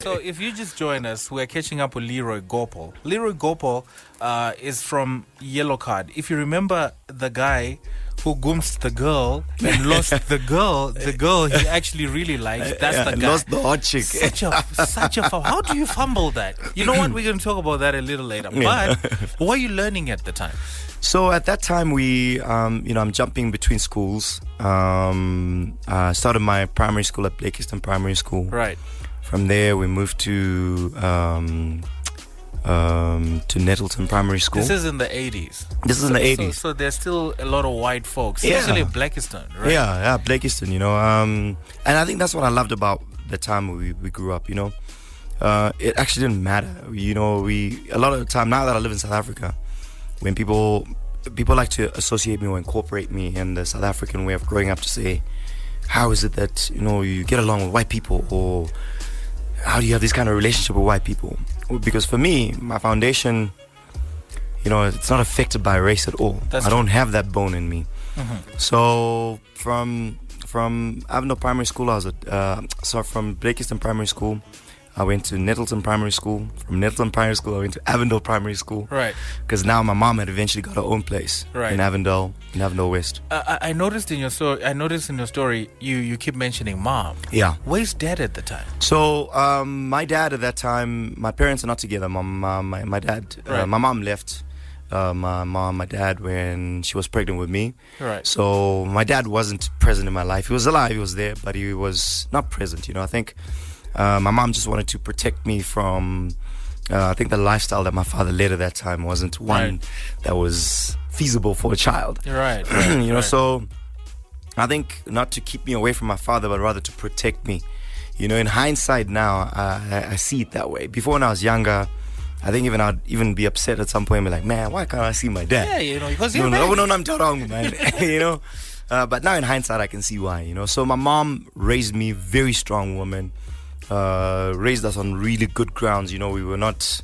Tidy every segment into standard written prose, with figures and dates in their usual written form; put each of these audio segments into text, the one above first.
So if you just join us, we're catching up with Leroy Gopal. Leroy Gopal is from Yellow Card. If you remember the guy who goomsed the girl and lost the girl he actually really liked, that's the guy. Lost the hot chick. Such a how do you fumble that? You know what? We're going to talk about that a little later. But what were you learning at the time? So at that time, I'm jumping between schools. I started my primary school at Blakiston Primary School. Right. From there, we moved to Nettleton Primary School. This is in the 80s. This is in the 80s. So there's still a lot of white folks, especially Blakiston, right? Yeah, Blakiston, and I think that's what I loved about the time we grew up, It actually didn't matter. A lot of the time, now that I live in South Africa, when people like to associate me or incorporate me in the South African way of growing up to say, how is it that, you get along with white people, or how do you have this kind of relationship with white people? Because for me, my foundation, it's not affected by race at all. I don't have that bone in me. Mm-hmm. So from Avondale Primary School, from Blakiston Primary School, I went to Nettleton Primary School. From Nettleton Primary School, I went to Avondale Primary School. Right. Because now my mom had eventually got her own place in Avondale West. I noticed in your story, you keep mentioning mom. Yeah. Where's dad at the time? So my dad at that time, my parents are not together. My dad, my mom left my dad when she was pregnant with me. Right. So my dad wasn't present in my life. He was alive, he was there, but he was not present. I think my mom just wanted to protect me from, I think the lifestyle that my father led at that time wasn't one that was feasible for a child. Right. So I think not to keep me away from my father, but rather to protect me. In hindsight now, I see it that way. Before, when I was younger, I think I'd even be upset at some point and be like, man, why can't I see my dad? Yeah, because you're man. But now in hindsight, I can see why, So my mom raised me, very strong woman. Raised us on really good grounds. We were not,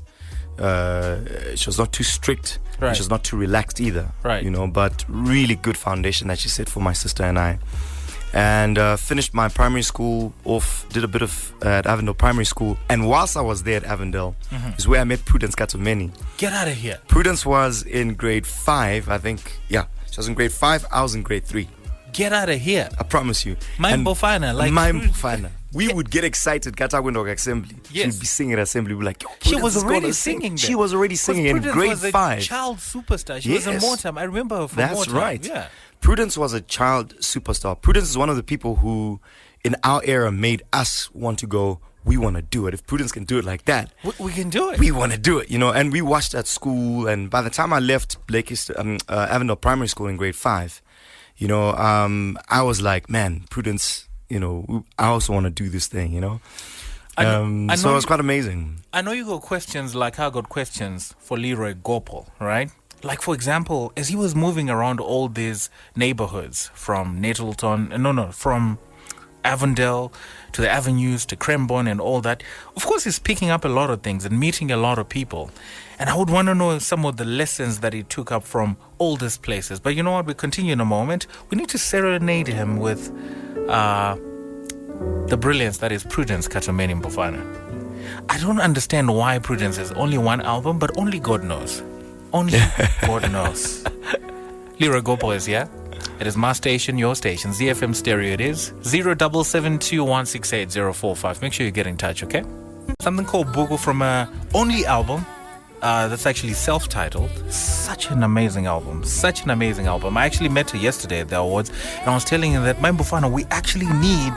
she was not too strict. Right. She was not too relaxed either. Right. But really good foundation that she set for my sister and I. And finished my primary school off, did a bit of at Avondale Primary School. And whilst I was there at Avondale, is where I met Prudence Katumeni. Get out of here. Prudence was in grade 5, I think. Yeah, she was in grade 5. I was in grade 3. Get out of here. I promise you. Mine We would get excited, Katagwindog Assembly. Yes. She'd be singing at Assembly. We'd be like, she was already singing. She was already singing in grade 5. Was a child superstar. She was in Motown. I remember her from Motown. That's right. Yeah. Prudence was a child superstar. Prudence is one of the people who, in our era, made us want to go, we want to do it. If Prudence can do it like that, we can do it. We want to do it, And we watched at school. And by the time I left Avondale Primary School in grade 5, I was like, man, Prudence, I also want to do this thing, so it was quite amazing. I know you got questions like I got questions for Leroy Gopal, right? Like, for example, as he was moving around all these neighborhoods from from Avondale to the avenues to Cremborn and all that, of course he's picking up a lot of things and meeting a lot of people. And I would want to know some of the lessons that he took up from all these places. But you know what? We continue in a moment. We need to serenade him with the brilliance that is Prudence Katumeni Mbofana. I don't understand why Prudence has only one album, but only God knows. Only God knows. Leroy Gopal is here. It is my station, your station, ZiFM Stereo. It is 0772168045. Make sure you get in touch, okay? Something called Bugu from a only album that's actually self-titled. Such an amazing album. I actually met her yesterday at the awards, and I was telling her that, my Mbofana, we actually need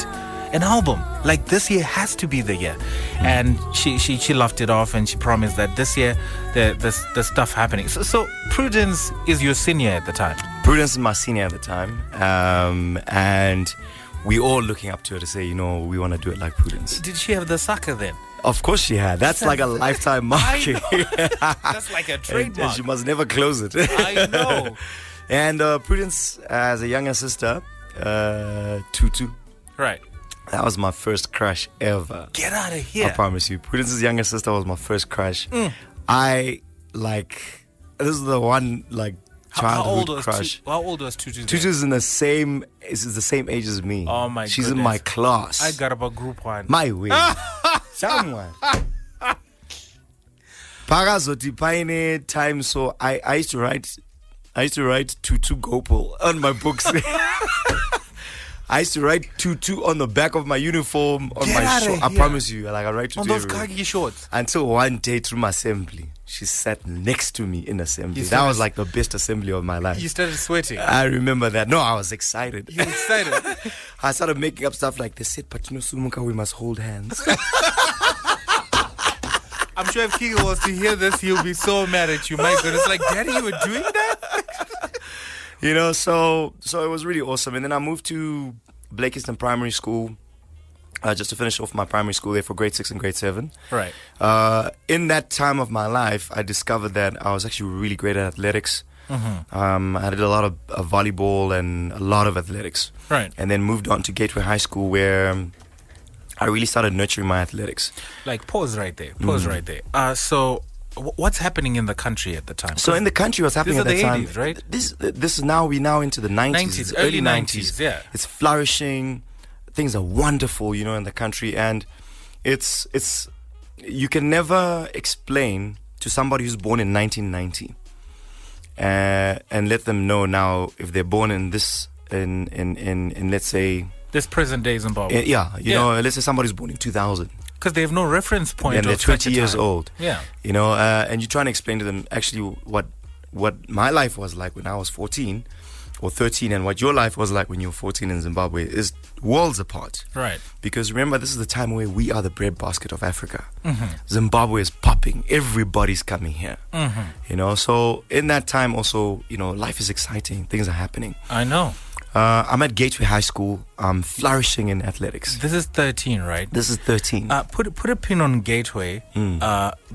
an album. Like, this year has to be the year. And she laughed it off, and she promised that this year there's stuff happening. So Prudence is your senior at the time. Prudence is my senior at the time, and we all looking up to her to say, we want to do it like Prudence. Did she have the sucker then? Of course she had. That's like a lifetime market. That's like a trademark. And she must never close it. I know. And Prudence, as a younger sister, Tutu. Right. That was my first crush ever. Get out of here. I promise you. Prudence's younger sister was my first crush. This is the one, childhood crush. How old was Tutu? Tutu's the same age as me. Oh my She's goodness. in my class. I got about group 1. My way. Someone. Pakazoti paine time, so I used to write Tutu Gopal on my books. I used to write Tutu on the back of my uniform, on my short. I promise you, like I write Tutu on those everywhere. khaki shorts. Until one day through my assembly, she sat next to me in assembly. That was like the best assembly of my life. You started sweating. I remember that. No, I was excited. You were excited. I started making up stuff like they said, but you know, Sumuka, we must hold hands. I'm sure if Kiko was to hear this, he'll be so mad at you. My goodness, like, Daddy, you were doing that? You know, so it was really awesome. And then I moved to Blakiston Primary School just to finish off my primary school there for grade 6 and grade 7. Right. In that time of my life, I discovered that I was actually really great at athletics. I did a lot of volleyball and a lot of athletics. Right. And then moved on to Gateway High School where I really started nurturing my athletics. Like, pause right there. So what's happening in the country at the time? So in the country, what's happening at the time? This is the 80s, right? This is now, we're now into the 90s. Early 90s, yeah. It's flourishing. Things are wonderful, you know, in the country. And it's you can never explain to somebody who's born in 1990 and let them know now if they're born in this, in let's say... This present day Zimbabwe. You know, let's say somebody's born in 2000. Because they have no reference point. And they're 20 years old. Yeah. You know, and you're trying to explain to them actually what my life was like when I was 14 or 13 and what your life was like when you were 14 in Zimbabwe is worlds apart. Right. Because remember, this is the time where we are the breadbasket of Africa. Zimbabwe is popping. Everybody's coming here. You know, so in that time also, you know, life is exciting. Things are happening. I know. I'm at Gateway High School. I'm flourishing in athletics. This is 13, right? This is 13. Put a pin on Gateway,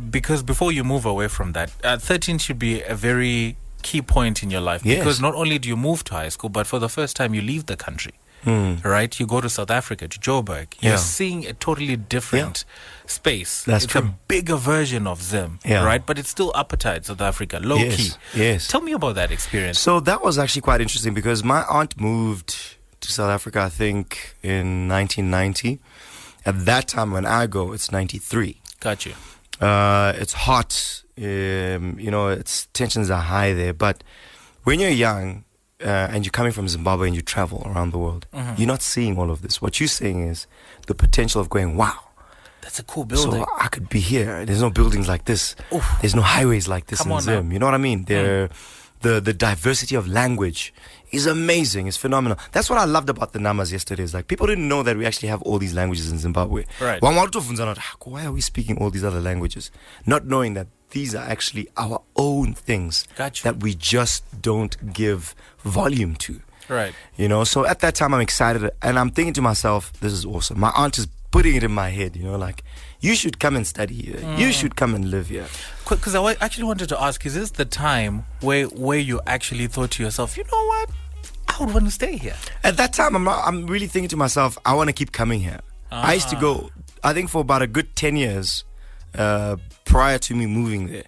because before you move away from that, 13 should be a very key point in your life. Yes. Because not only do you move to high school, but for the first time you leave the country. Right? You go to South Africa, to Joburg. You're seeing a totally different space. That's it's true. a bigger version of Zim, Yeah. right? But it's still apartheid, South Africa, low key. Yes. Tell me about that experience. So that was actually quite interesting because my aunt moved to South Africa, I think, in 1990. At that time when I go, it's 93. Got you. It's hot. You know, tensions are high there. But when you're young, and you're coming from Zimbabwe and you travel around the world, you're not seeing all of this. What you're seeing is the potential of going, wow, that's a cool building. so I could be here. There's no buildings like this. Oof. There's no highways like this Come in on Zim. now. You know what I mean? The diversity of language is amazing. It's phenomenal. That's what I loved about the Namas yesterday. Is like people didn't know that we actually have all these languages in Zimbabwe. Right. Why are we speaking all these other languages? Not knowing that these are actually our own things that we just don't give volume to. Right. You know, so at that time I'm excited and I'm thinking to myself, this is awesome. My aunt is putting it in my head, you know, like, you should come and study here. You should come and live here. Because I actually wanted to ask, is this the time where you actually thought to yourself, you know what? I would want to stay here. At that time, I'm really thinking to myself, I want to keep coming here. I used to go, I think for about a good 10 years prior to me moving there,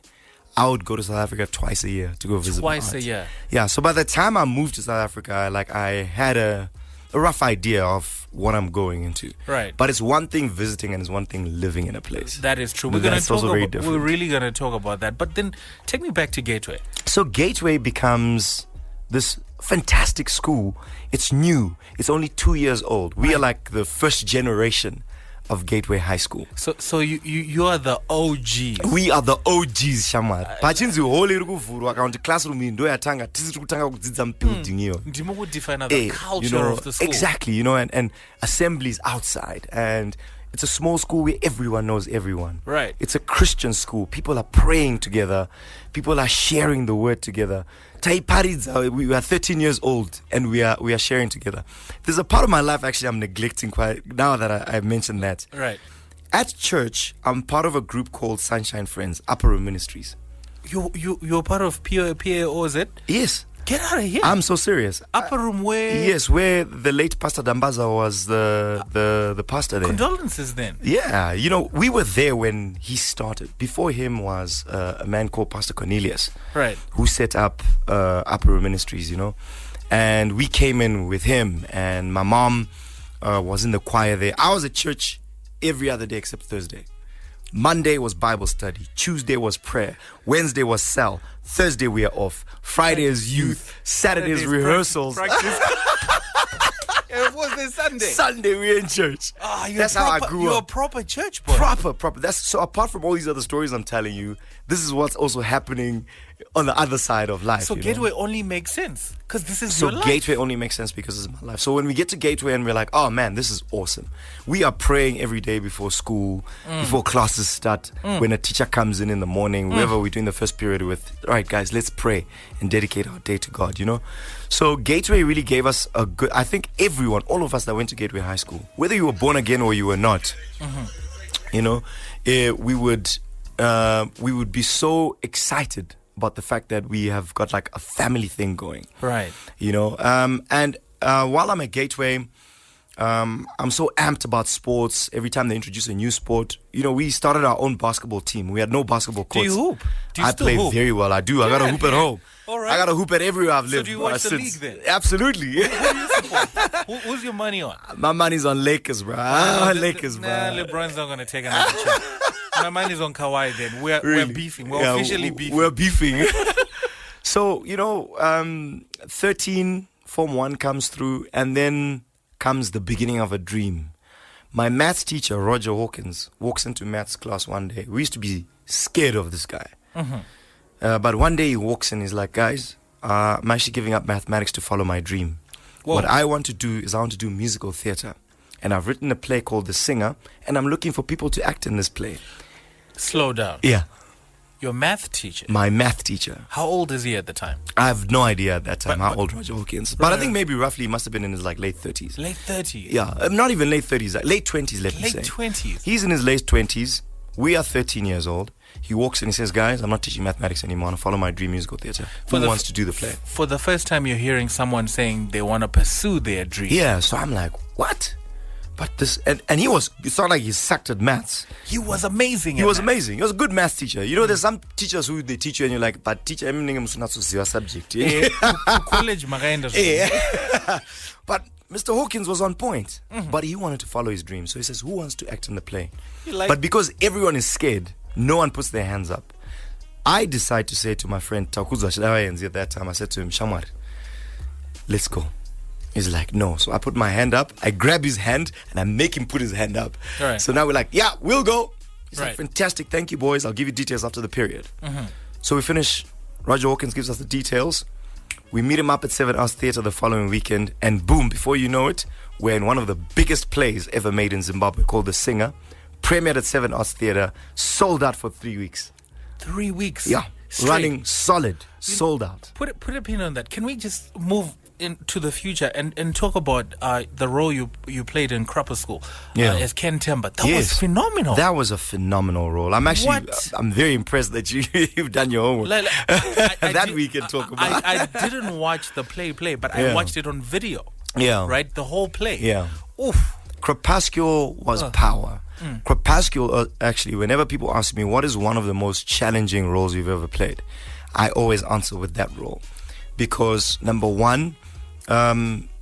I would go to South Africa twice a year to go visit my aunt. Twice a year? Yeah, so by the time I moved to South Africa, like I had a rough idea of what I'm going into. Right. But it's one thing visiting and it's one thing living in a place. That is true. That's also very different. We're really going to talk about that. But then take me back to Gateway. So Gateway becomes this fantastic school. It's new. It's only 2 years old. We are like the first generation of Gateway High School. So you are the OGs. We are the OGs, Shamar. Pachinzi hole iri kuvhurwa kana kuti classroom iyi ndo yatanga tisiri kutanga kudzidza building iyo. Ndimo kudefine the culture of the school. Exactly, you know, and assemblies outside, and it's a small school where everyone knows everyone. Right. It's a Christian school. People are praying together. People are sharing the word together. We are 13 years old and we are sharing together. There's a part of my life actually I'm neglecting quite now that I mentioned that. Right. At church, I'm part of a group called Sunshine Friends, Upper Room Ministries. You're part of PAO, is it? Yes. Get out of here. I'm so serious. Upper Room where? Yes, where the late Pastor Dambaza was the pastor there. Condolences then. Yeah, you know, we were there when he started. Before him was a man called Pastor Cornelius. Right. Who set up Upper Room Ministries, you know. And we came in with him, and my mom was in the choir there. I was at church every other day except Thursday. Monday was Bible study. Tuesday was prayer. Wednesday was cell. Thursday we are off. Friday is youth. Saturday is rehearsals. Practice. It was this Sunday. Sunday we're in church. That's how I grew up. You're a proper church boy. Proper. That's so. Apart from all these other stories I'm telling you, this is what's also happening on the other side of life. So Gateway only makes sense because this is your life. So Gateway only makes sense because it's my life. So when we get to Gateway and we're like, oh man, this is awesome. We are praying every day before school, before classes start. When a teacher comes in the morning, whoever we're doing the first period with, all right guys, let's pray and dedicate our day to God, you know. So Gateway really gave us a good, I think everyone, all of us that went to Gateway High School, whether you were born again or you were not, you know, we would be so excited about the fact that we have got like a family thing going. Right. You know, and while I'm at Gateway, I'm so amped about sports. Every time they introduce a new sport, you know, we started our own basketball team. We had no basketball courts. Do you hoop? Do you I still play hoop? very well. I do. I got to hoop at home. All right. I got to hoop at everywhere I've lived. So do you watch the league then? Absolutely. Who do you support? Who's your money on? My money's on Lakers, bro. Lakers, bro. Nah, LeBron's not going to take another chance. My money's on Kawhi then. We're beefing. We're officially beefing. We're beefing. So, you know, 13, Form 1 comes through, and then comes the beginning of a dream. My maths teacher, Roger Hawkins, walks into maths class one day. We used to be scared of this guy. But one day he walks in, he's like, guys, I'm actually giving up mathematics to follow my dream. Whoa. What I want to do is I want to do musical theater. And I've written a play called The Singer, and I'm looking for people to act in this play. Slow down. Yeah. Your math teacher? My math teacher. How old is he at the time? I have no idea at that time how old Roger Hawkins. But I think maybe roughly he must have been in his like late 30s. Late 30s? Yeah, not even late 30s, like late 20s, let me say. Late 20s? He's in his late 20s. We are 13 years old. He walks in and he says, guys, I'm not teaching mathematics anymore. I want to follow my dream musical theater. Who wants to do the play? For the first time you're hearing someone saying they want to pursue their dream. Yeah, so I'm like, what? But this, and he was, it's not like he sucked at maths. He was amazing. He was amazing. He was a good maths teacher. You know, there's some teachers who they teach you and you're like, but teacher, everything is not so your subject. College, But Mr. Hawkins was on point. But he wanted to follow his dream. So he says, who wants to act in the play? But because everyone is scared, no one puts their hands up. I decide to say to my friend, Takuza Shadawayenzi at that time, I said to him, Shamar, let's go. He's like, no. So I put my hand up, I grab his hand, and I make him put his hand up. Right. So now we're like, yeah, we'll go. He's Right. like, fantastic, thank you, boys. I'll give you details after the period. So we finish. Roger Hawkins gives us the details. We meet him up at 7 Hours Theatre the following weekend, and boom, before you know it, we're in one of the biggest plays ever made in Zimbabwe called The Singer. Premiered at 7 Hours Theatre, sold out for 3 weeks. 3 weeks? Yeah, straight. running solid, sold out. Put a pin on that. Can we just move into the future and talk about the role you played in Crupper School as Ken Temba? That was phenomenal. That was a phenomenal role. I'm actually, I'm very impressed that you've done your homework. We can talk about. I didn't watch the play, but I watched it on video. Yeah. Right? The whole play. Yeah. Oof. Crepuscule was power. Crepuscule, actually, whenever people ask me what is one of the most challenging roles you've ever played, I always answer with that role. Because, number one,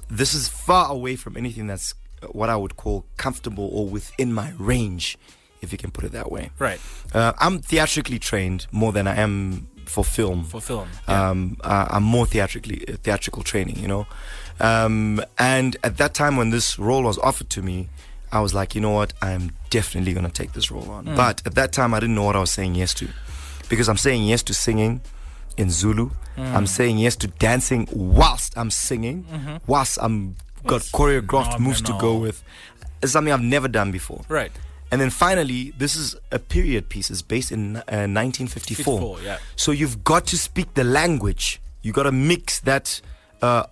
this is far away from anything that's what I would call comfortable or within my range, if you can put it that way. Right. I'm theatrically trained more than I am for film. Yeah. I'm more theatrical training, you know. And at that time when this role was offered to me, I was like, you know what, I'm definitely going to take this role on. But at that time, I didn't know what I was saying yes to. Because I'm saying yes to singing in Zulu. I'm saying yes to dancing whilst I'm singing, whilst I'm got choreographed moves to go with. It's something I've never done before. Right. And then finally, this is a period piece. It's based in 1954. Yeah. So you've got to speak the language. You got to mix that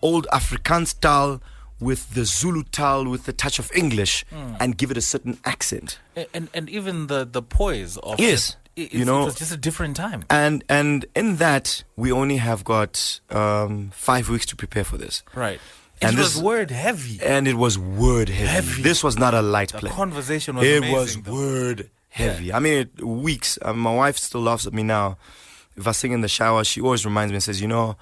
old Afrikaans style with the Zulu style with the touch of English and give it a certain accent. And even the poise of yes. You know, it's just a different time. And in that, we only have got 5 weeks to prepare for this. Right. And it was word heavy. And it was word heavy. This was not a light play. The conversation was amazing. It was word heavy. Yeah. I mean, weeks. My wife still laughs at me now. If I sing in the shower, she always reminds me and says, you know,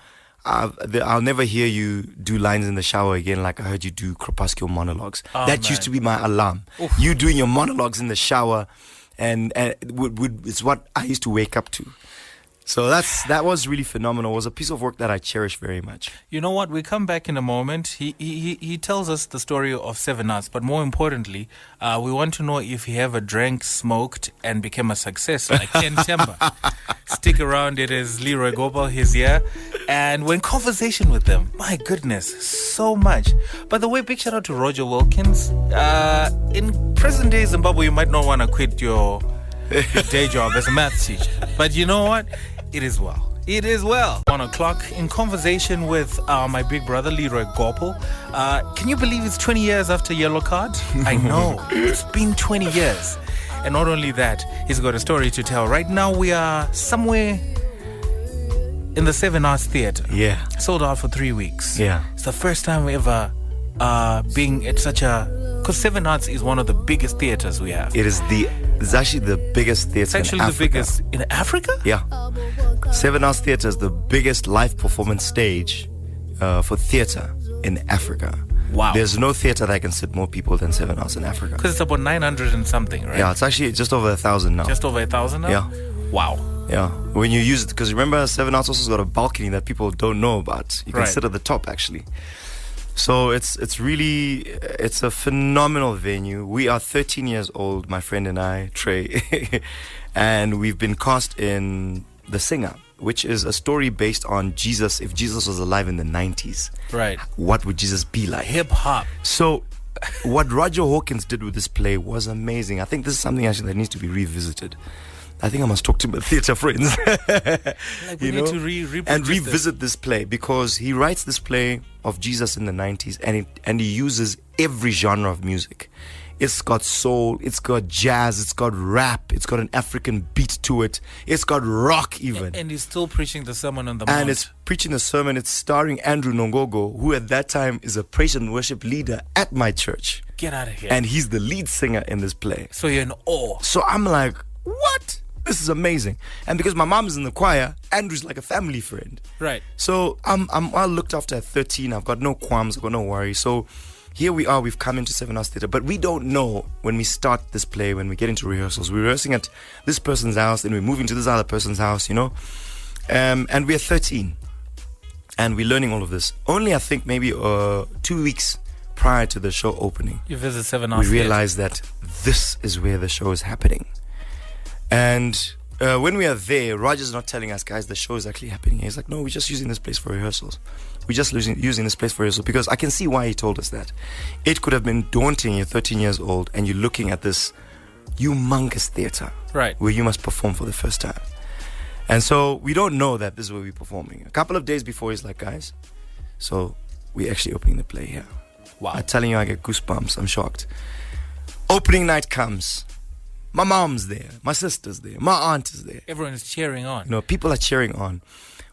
I'll never hear you do lines in the shower again like I heard you do crepuscular monologues. Oh, that man. used to be my alarm. Oof. You doing your monologues in the shower, and it's what I used to wake up to. So that was really phenomenal. It was a piece of work that I cherish very much. You know what? We come back in a moment. He tells us the story of 7 Arts, but more importantly, we want to know if he ever drank, smoked, and became a success like Ken Temba. Stick around. It is Leroy Gopal. He's here. And we're in conversation with them. My goodness, so much. By the way, big shout out to Roger Wilkins. In present day Zimbabwe, you might not want to quit your day job as a math teacher. But you know what? It is well. It is well. 1 o'clock in conversation with my big brother, Leroy Gopal. Can you believe it's 20 years after Yellow Card? I know. It's been 20 years. And not only that, he's got a story to tell. Right now, we are somewhere in the 7 Arts Theatre. Yeah. Sold out for 3 weeks. Yeah. It's the first time we ever being at such a... Because 7 Arts is one of the biggest theatres we have. It's actually the biggest theatre in Africa. It's actually the biggest in Africa? Yeah. 7 Arts Theatre is the biggest live performance stage for theatre in Africa. Wow. There's no theatre that can sit more people than 7 Arts in Africa. Because it's about 900 and something, right? Yeah, it's actually just over 1,000 now. Just over 1,000 now? Yeah. Wow. Yeah. When you use it, because remember 7 Arts also got a balcony that people don't know about. You can sit at the top actually. So it's a phenomenal venue. We are 13 years old, my friend and I, Trey, and we've been cast in The Singer, which is a story based on Jesus. If Jesus was alive in the 90s, right, what would Jesus be like? Hip hop. So what Roger Hawkins did with this play was amazing. I think this is something actually that needs to be revisited. I think I must talk to my theatre friends. Like we need to revisit this play, because he writes this play of Jesus in the 90s and he uses every genre of music. It's got soul, it's got jazz, it's got rap, it's got an African beat to it, it's got rock even. And he's still preaching the Sermon on the Mount. And it's preaching the sermon. It's starring Andrew Nongogo, who at that time is a praise and worship leader at my church. Get out of here. And he's the lead singer in this play. So you're in awe. So I'm like, what? This is amazing. And because my mom is in the choir, Andrew's like a family friend. Right. So I'm looked after at 13. I've got no qualms, I've got no worries. So here we are, we've come into 7 Arts Theatre, but we don't know when we start this play, when we get into rehearsals. We're rehearsing at this person's house, then we're moving to this other person's house, you know. And we're 13. And we're learning all of this. Only, I think, maybe 2 weeks prior to the show opening, you visit 7 Arts we realized that this is where the show is happening. And when we are there, Roger's not telling us, guys, the show is actually happening. He's like, no, we're just using this place for rehearsals. We're just using this place for rehearsals, because I can see why he told us that. It could have been daunting. You're 13 years old and you're looking at this humongous theatre, right, where you must perform for the first time. And so we don't know that this is where we're performing. A couple of days before, he's like, guys, so we're actually opening the play here. Wow. I'm telling you, I get goosebumps. I'm shocked. Opening night comes. My mom's there, my sister's there, my aunt is there. Everyone is cheering on. You know, people are cheering on.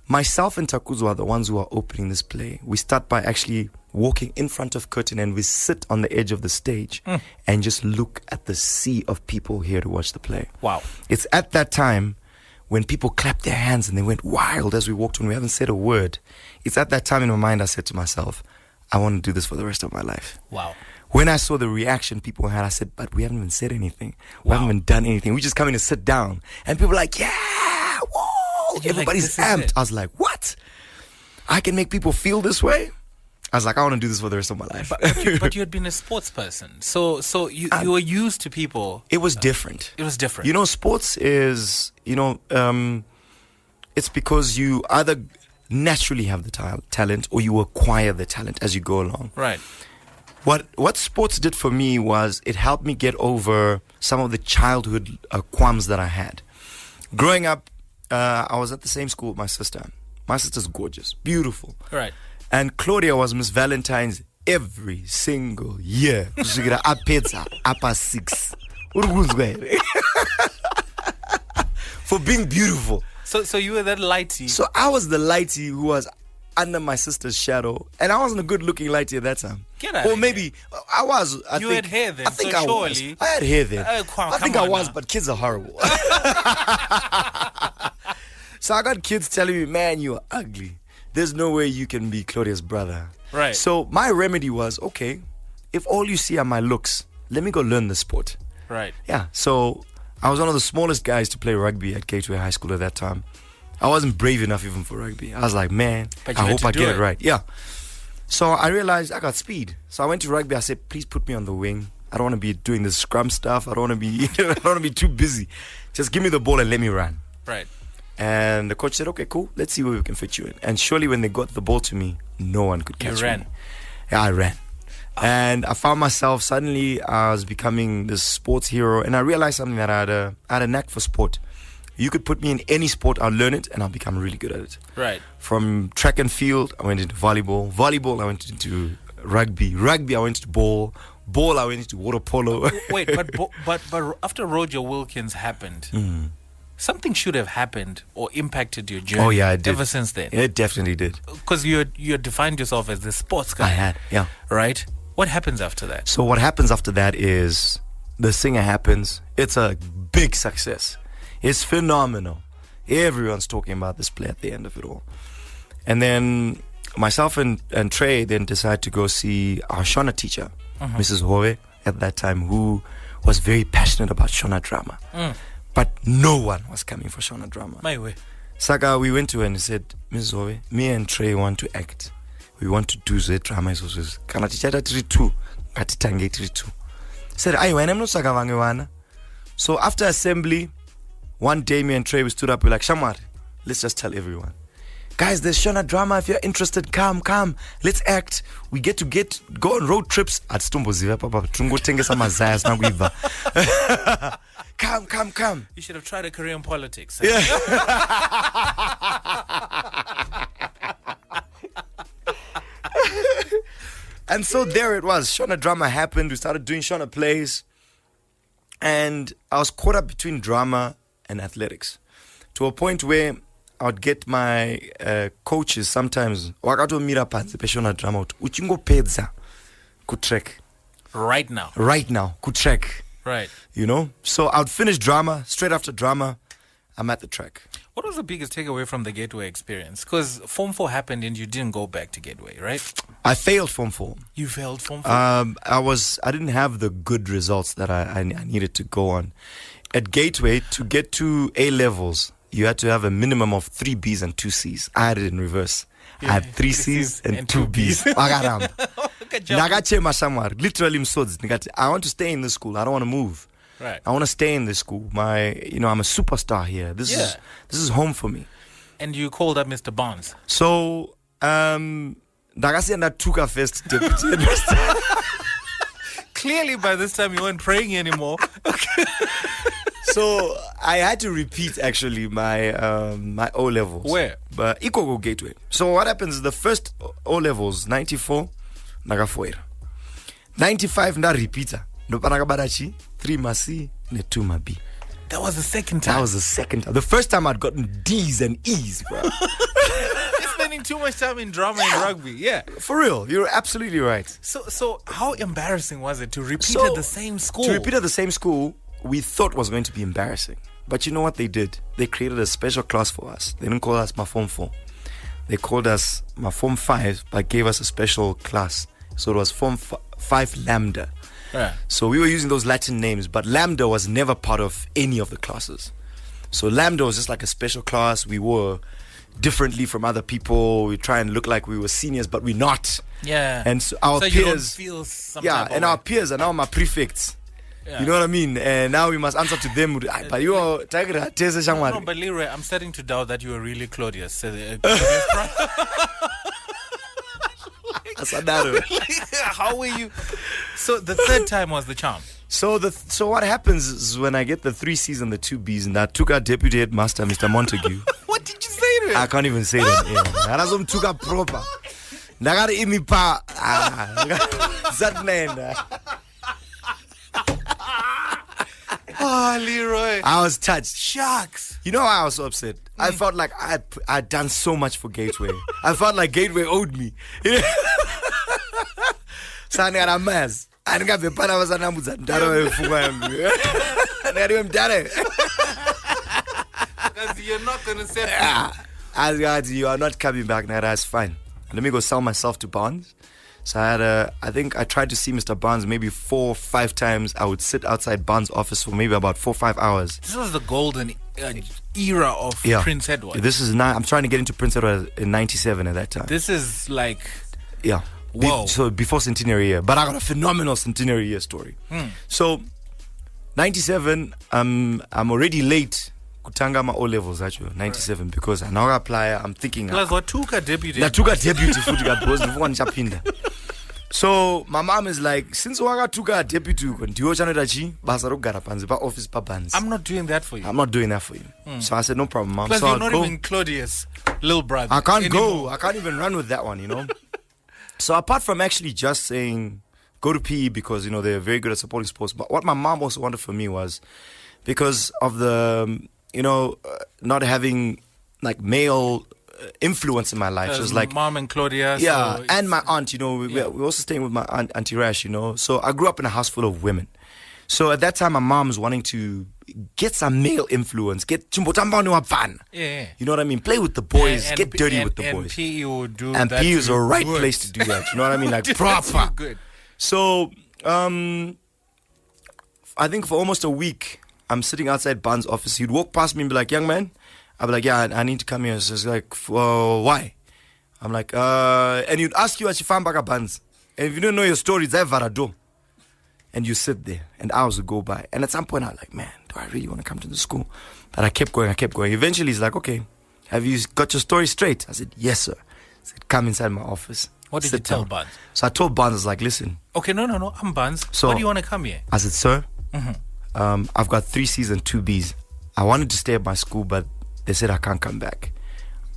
Myself and Takuzo are the ones who are opening this play. We start by actually walking in front of curtain and we sit on the edge of the stage and just look at the sea of people here to watch the play. Wow. It's at that time when people clapped their hands and they went wild as we walked on. We haven't said a word. It's at that time in my mind I said to myself, I want to do this for the rest of my life. Wow. When I saw the reaction people had, I said, but we haven't even said anything. We haven't even done anything. We just come in and sit down. And people are like, yeah, whoa. Everybody's like, amped. I was like, what? I can make people feel this way? I was like, I want to do this for the rest of my life. But you had been a sports person. So you were used to people. It was different. It was different. You know, sports is, it's because you either naturally have the talent or you acquire the talent as you go along. Right. What sports did for me was it helped me get over some of the childhood qualms that I had. Growing up, I was at the same school with my sister. My sister's gorgeous, beautiful. Right. And Claudia was Miss Valentine's every single year. Upper 6. For being beautiful. So you were that lighty. So I was the lighty who was under my sister's shadow, and I wasn't a good-looking lighty at that time. Get out or of maybe here. I was. You had hair then. I think so I surely. was. I had hair then. I think I was, now. but kids are horrible. So I got kids telling me, "Man, you are ugly. there's no way you can be Claudia's brother. Right. So my remedy was, okay, if all you see are my looks, let me go learn the sport. Right. Yeah. So I was one of the smallest guys to play rugby at Gateway High School at that time. I wasn't brave enough even for rugby. I was like, man, But you I had hope to I do get it. it right. Yeah. So I realized I got speed. So I went to rugby. I said, please put me on the wing. I don't want to be doing this scrum stuff. I don't want to be I don't want to be too busy. Just give me the ball and let me run. Right. And the coach said, okay, cool. Let's see where we can fit you in. And surely when they got the ball to me, no one could You catch ran. me. Yeah, I ran. And I found myself, suddenly I was becoming this sports hero. And I realized something, that I had a knack for sport. You could put me in any sport, I'll learn it and I'll become really good at it. Right. From track and field, I went into volleyball. Volleyball, I went into rugby. Rugby, I went into ball. Ball, I went into water polo. Wait, but after Roger Wilkins happened, something should have happened or impacted your journey. Oh, yeah, it did. Ever since then. It definitely did. Because you had defined yourself as the sports guy. I had, yeah. Right? What happens after that? So what happens after that is the singer happens. It's a big success. It's phenomenal. Everyone's talking about this play at the end of it all. And then myself and Trey then decide to go see our Shona teacher, Mrs. Hove, at that time, who was very passionate about Shona drama. But no one was coming for Shona drama. My way. Saka, we went to her and said, Mrs. Hove, me and Trey want to act. We want to do the drama. Kana tichata 3-2. Katitange 3-2. Said, ayo, I'm not Saka vangewana. So after assembly, one day me and Trey, we stood up. We're like, Shamar, let's just tell everyone. Guys, there's Shona drama. If you're interested, come. Let's act. We get to go on road trips at Stumbo Ziva, Papa. Tungo tengesa mazayas na guiva. Come. You should have tried a career in politics. Yeah. And so there it was. Shona drama happened. We started doing Shona plays. And I was caught up between drama and athletics, to a point where I would get my coaches sometimes, wakatomira panze peshona drama kuti uchingopedza kutrek Right now. kutrek, Right. you know. So I would finish drama. Straight after drama, I'm at the track. What was the biggest takeaway from the Gateway experience? Because Form 4 happened and you didn't go back to Gateway, right? I failed Form 4. You failed Form 4? I didn't have the good results that I needed to go on. At Gateway, to get to A levels, you had to have a minimum of 3 Bs and 2 Cs. I had it in reverse. I had 3 Cs and 2 Bs. Nakachema shamwari. Literally msodzi. Nikati, I want to stay in this school. I don't want to move. Right. I want to stay in this school. I'm a superstar here. This is home for me. And you called up Mr. Barnes. So, ndakasienda tuka first deputy headmaster. Clearly by this time you weren't praying anymore. So I had to repeat actually my my O levels. Where? But Ikogo Gateway. So what happens is the first O levels 94 nagafoira. 95 nda repeater. No panakabarachi 3 masi ne 2 mabi. That was the second time. That was the second time. The first time I'd gotten D's and E's, bro. You're spending too much time in drama and rugby. Yeah. For real, you're absolutely right. So how embarrassing was it to repeat at the same school? To repeat at the same school, we thought was going to be embarrassing. But you know what they did? They created a special class for us. They didn't call us my Form 4. They called us my Form 5, but gave us a special class. So it was Form 5 Lambda. Yeah. So we were using those Latin names, but Lambda was never part of any of the classes. So Lambda was just like a special class. We were differently from other people. We try and look like we were seniors, but we're not. Yeah. And so our so peers, you don't feel some type of and way. our peers are now my prefects. Yeah. You know what I mean? And now we must answer to them. But you are Tiger Tese No, Shangwari. but Leroy, I'm starting to doubt that you were really Claudius. So, how were you? So the third time was the charm. So what happens is when I get the 3 C's and the 2 B's, and I took our deputy headmaster, Mr. Montague. What did you say to him? I can't even say that. Yeah. I took her proper. Nagara imipa. Zatnenda. Oh, Leroy. I was touched. Shucks. You know why I was so upset? I felt like I'd done so much for Gateway. I felt like Gateway owed me. So I got a mess. I got the part of Zanambuza. Because you're not going to say. You are not coming back now. That's fine. Let me go sell myself to Barnes. So I think I tried to see Mr. Barnes maybe 4 or 5 times. I would sit outside Barnes' office for maybe about 4 or 5 hours. This was the golden era of Prince Edward. I'm trying to get into Prince Edward in 97 at that time. This is like... Yeah. Whoa. So before centenary year. But I got a phenomenal centenary year story. So 97, I'm already late. Kutanga my O levels actually 97 because I now apply. I'm thinking. Plus, what took a deputy? That took a deputy food got So my mom is like, since I took a deputy, office I'm not doing that for you. I'm not doing that for you. So I said, no problem, mom. Plus, so you're not even Claudius' little brother. I can't anymore. go. I can't even run with that one, you know. So apart from actually just saying go to PE because they're very good at supporting sports, but what my mom also wanted for me was because of the not having like male influence in my life. She was like mom and Claudia. Yeah, so and my aunt. We're also staying with my aunt, Auntie Rash. So I grew up in a house full of women. So at that time, my mom was wanting to get some male influence. Get Chimbotamba no fun. Yeah. You know what I mean? Play with the boys. And get dirty with the boys. And PE would do and that. PE is the right good. place to do that. You know what I mean? Like proper. Good. So I think for almost a week, I'm sitting outside Barnes' office. He'd walk past me and be like, "Young man," I'd be like, "Yeah, I need to come here." So it's like, "Why?" I'm like, and he'd ask you, "Achifambaka Barnes," and if you don't know your story, it's Varado. And you sit there, and hours would go by. And at some point, I was like, "Man, do I really want to come to the school?" But I kept going. Eventually, he's like, "Okay, have you got your story straight?" I said, "Yes, sir." He said, "Come inside my office." What did you tell Barnes? So I told Barnes, I was like, "Listen." Okay, no, I'm Barnes. So, why do you want to come here? I said, "Sir, I've got 3 C's and 2 B's. I wanted to stay at my school, but they said I can't come back.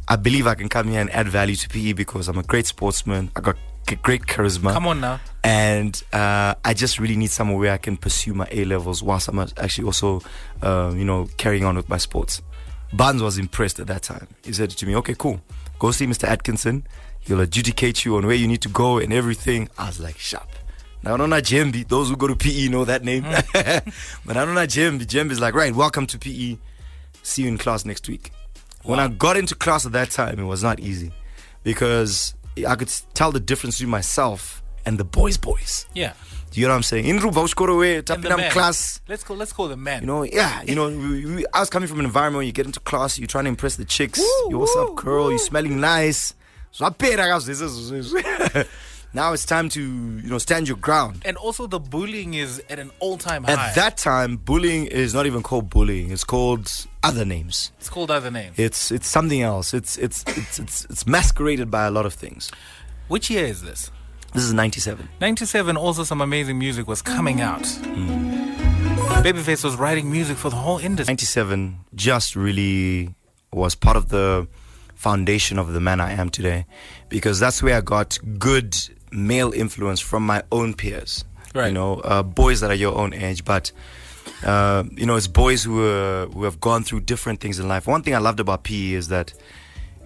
I believe I can come here and add value to PE because I'm a great sportsman. I got great charisma. Come on now. And I just really need somewhere where I can pursue my A levels whilst I'm actually also, carrying on with my sports." Barnes was impressed at that time. He said to me, "Okay, cool. Go see Mr. Atkinson. He'll adjudicate you on where you need to go and everything." I was like, sharp. Now, I don't know Jembi. Those who go to PE know that name. But I don't know Jembi. Jembi's like, "Right, welcome to PE. See you in class next week." Wow. When I got into class at that time, it was not easy because I could tell the difference between myself and the boys. Yeah. Do you know what I'm saying? In class. Let's call them men. I was coming from an environment where you get into class, you're trying to impress the chicks. What's up, girl? You're smelling nice. So I paid. Now it's time to stand your ground. And also the bullying is at an all-time high. At that time, bullying is not even called bullying. It's called other names. It's called other names. It's something else. It's masqueraded by a lot of things. Which year is this? This is 97. 97, also some amazing music was coming out. Babyface was writing music for the whole industry. 97 just really was part of the foundation of the man I am today, because that's where I got good male influence from my own peers. Right. Boys that are your own age, but it's boys who have gone through different things in life. One thing I loved about PE is that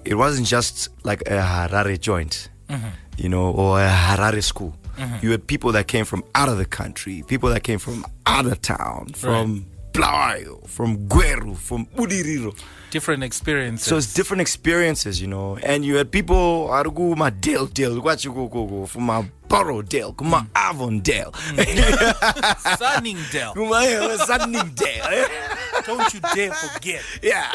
it wasn't just like a Harare joint, or a Harare school. You had people that came from out of the country, people that came from out of town, from Blayo, from Gweru, from Udiriro. Different experiences. So it's different experiences, and you had people, Aruguma Dale, what you go, from my Borough Dale, Kuma Avondale, Sunningdale. Sunningdale. Don't you dare forget. Yeah.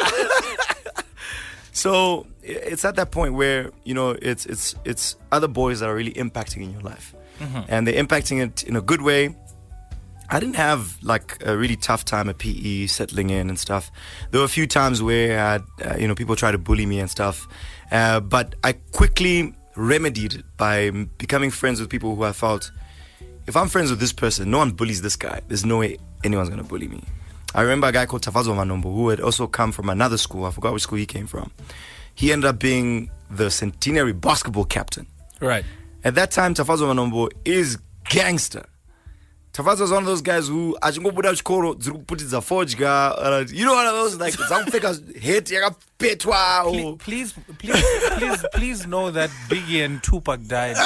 So it's at that point where, it's other boys that are really impacting in your life. And they're impacting it in a good way. I didn't have like a really tough time at PE, settling in and stuff. There were a few times where I had, people try to bully me and stuff. But I quickly remedied it by becoming friends with people who I felt, if I'm friends with this person, no one bullies this guy. There's no way anyone's going to bully me. I remember a guy called Tafazo Manombo who had also come from another school. I forgot which school he came from. He ended up being the centenary basketball captain. Right. At that time, Tafazo Manombo is gangster. Tafazo was one of those guys who achingobuda chikoro dzirikuputidza fodya, you know, one of those like dzakupfeka hit yakapetwa. Please know that Biggie and Tupac died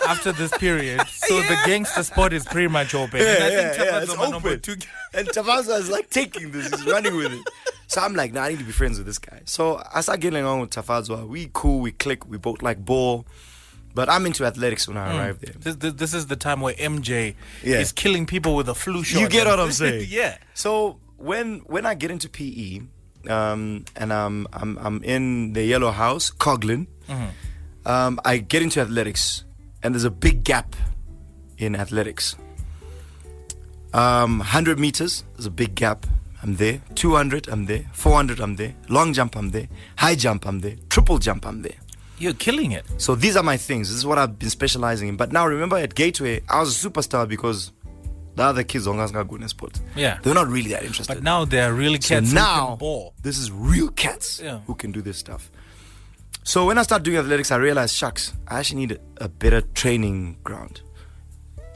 after this period, so the gangster spot is pretty much open. And I think Tafazo it's open. And Tafazo is like taking this, he's running with it. So I'm like, nah, I need to be friends with this guy. So I start getting along with Tafadzwa. We cool, we click, we both like ball. But I'm into athletics when I arrive there. This is the time where MJ is killing people with a flu shot. You get what I'm saying? Yeah. So when I get into PE, and I'm in the yellow house, Coughlin, I get into athletics, and there's a big gap in athletics. 100 meters, there's a big gap. I'm there. 200, I'm there. 400, I'm there. Long jump, I'm there. High jump, I'm there. Triple jump, I'm there. You're killing it. So these are my things. This is what I've been specializing in. But now remember at Gateway, I was a superstar because the other kids don't go in sport. Yeah. They're not really that interested. But now they're really cats so who now, can ball. This is real cats who can do this stuff. So when I started doing athletics, I realized, shucks, I actually need a better training ground.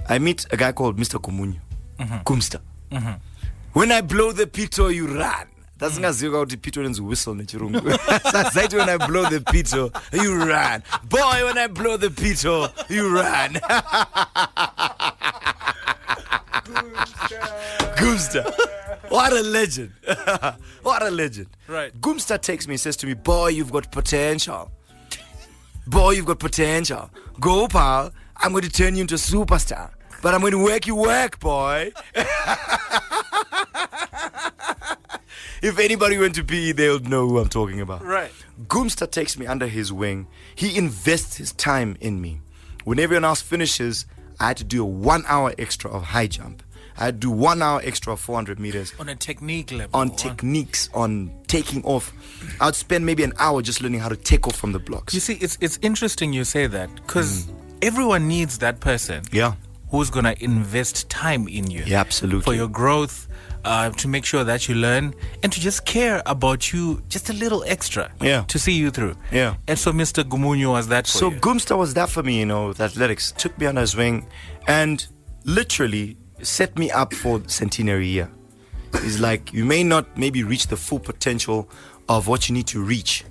I meet a guy called Mr. Kumunyu. Kumsta. When I blow the pito, you run. That's not zero out the pito and whistle. That's when I blow the pito, you run. Boy, when I blow the pito, you run. Gumsta. What a legend. What a legend. Right. Gumsta takes me and says to me, boy, you've got potential. Boy, you've got potential. Gopal, I'm going to turn you into a superstar. But I'm going to work you work, boy. If anybody went to PE, they'll know who I'm talking about. Right. Gumsta takes me under his wing. He invests his time in me. When everyone else finishes, I had to do a 1 hour extra of high jump. I had to do 1 hour extra of 400 meters. On a technique level. On techniques, on taking off. I'd spend maybe an hour just learning how to take off from the blocks. You see, it's interesting you say that because everyone needs that person. Yeah. Who's going to invest time in you. Yeah, absolutely. For your growth, to make sure that you learn, and to just care about you just a little extra. Yeah. To see you through. Yeah. And so Mr. Gumunyu was that for you. So Gumsta was that for me, with athletics. Took me under his wing and literally set me up for centenary year. He's like, you may not maybe reach the full potential of what you need to reach.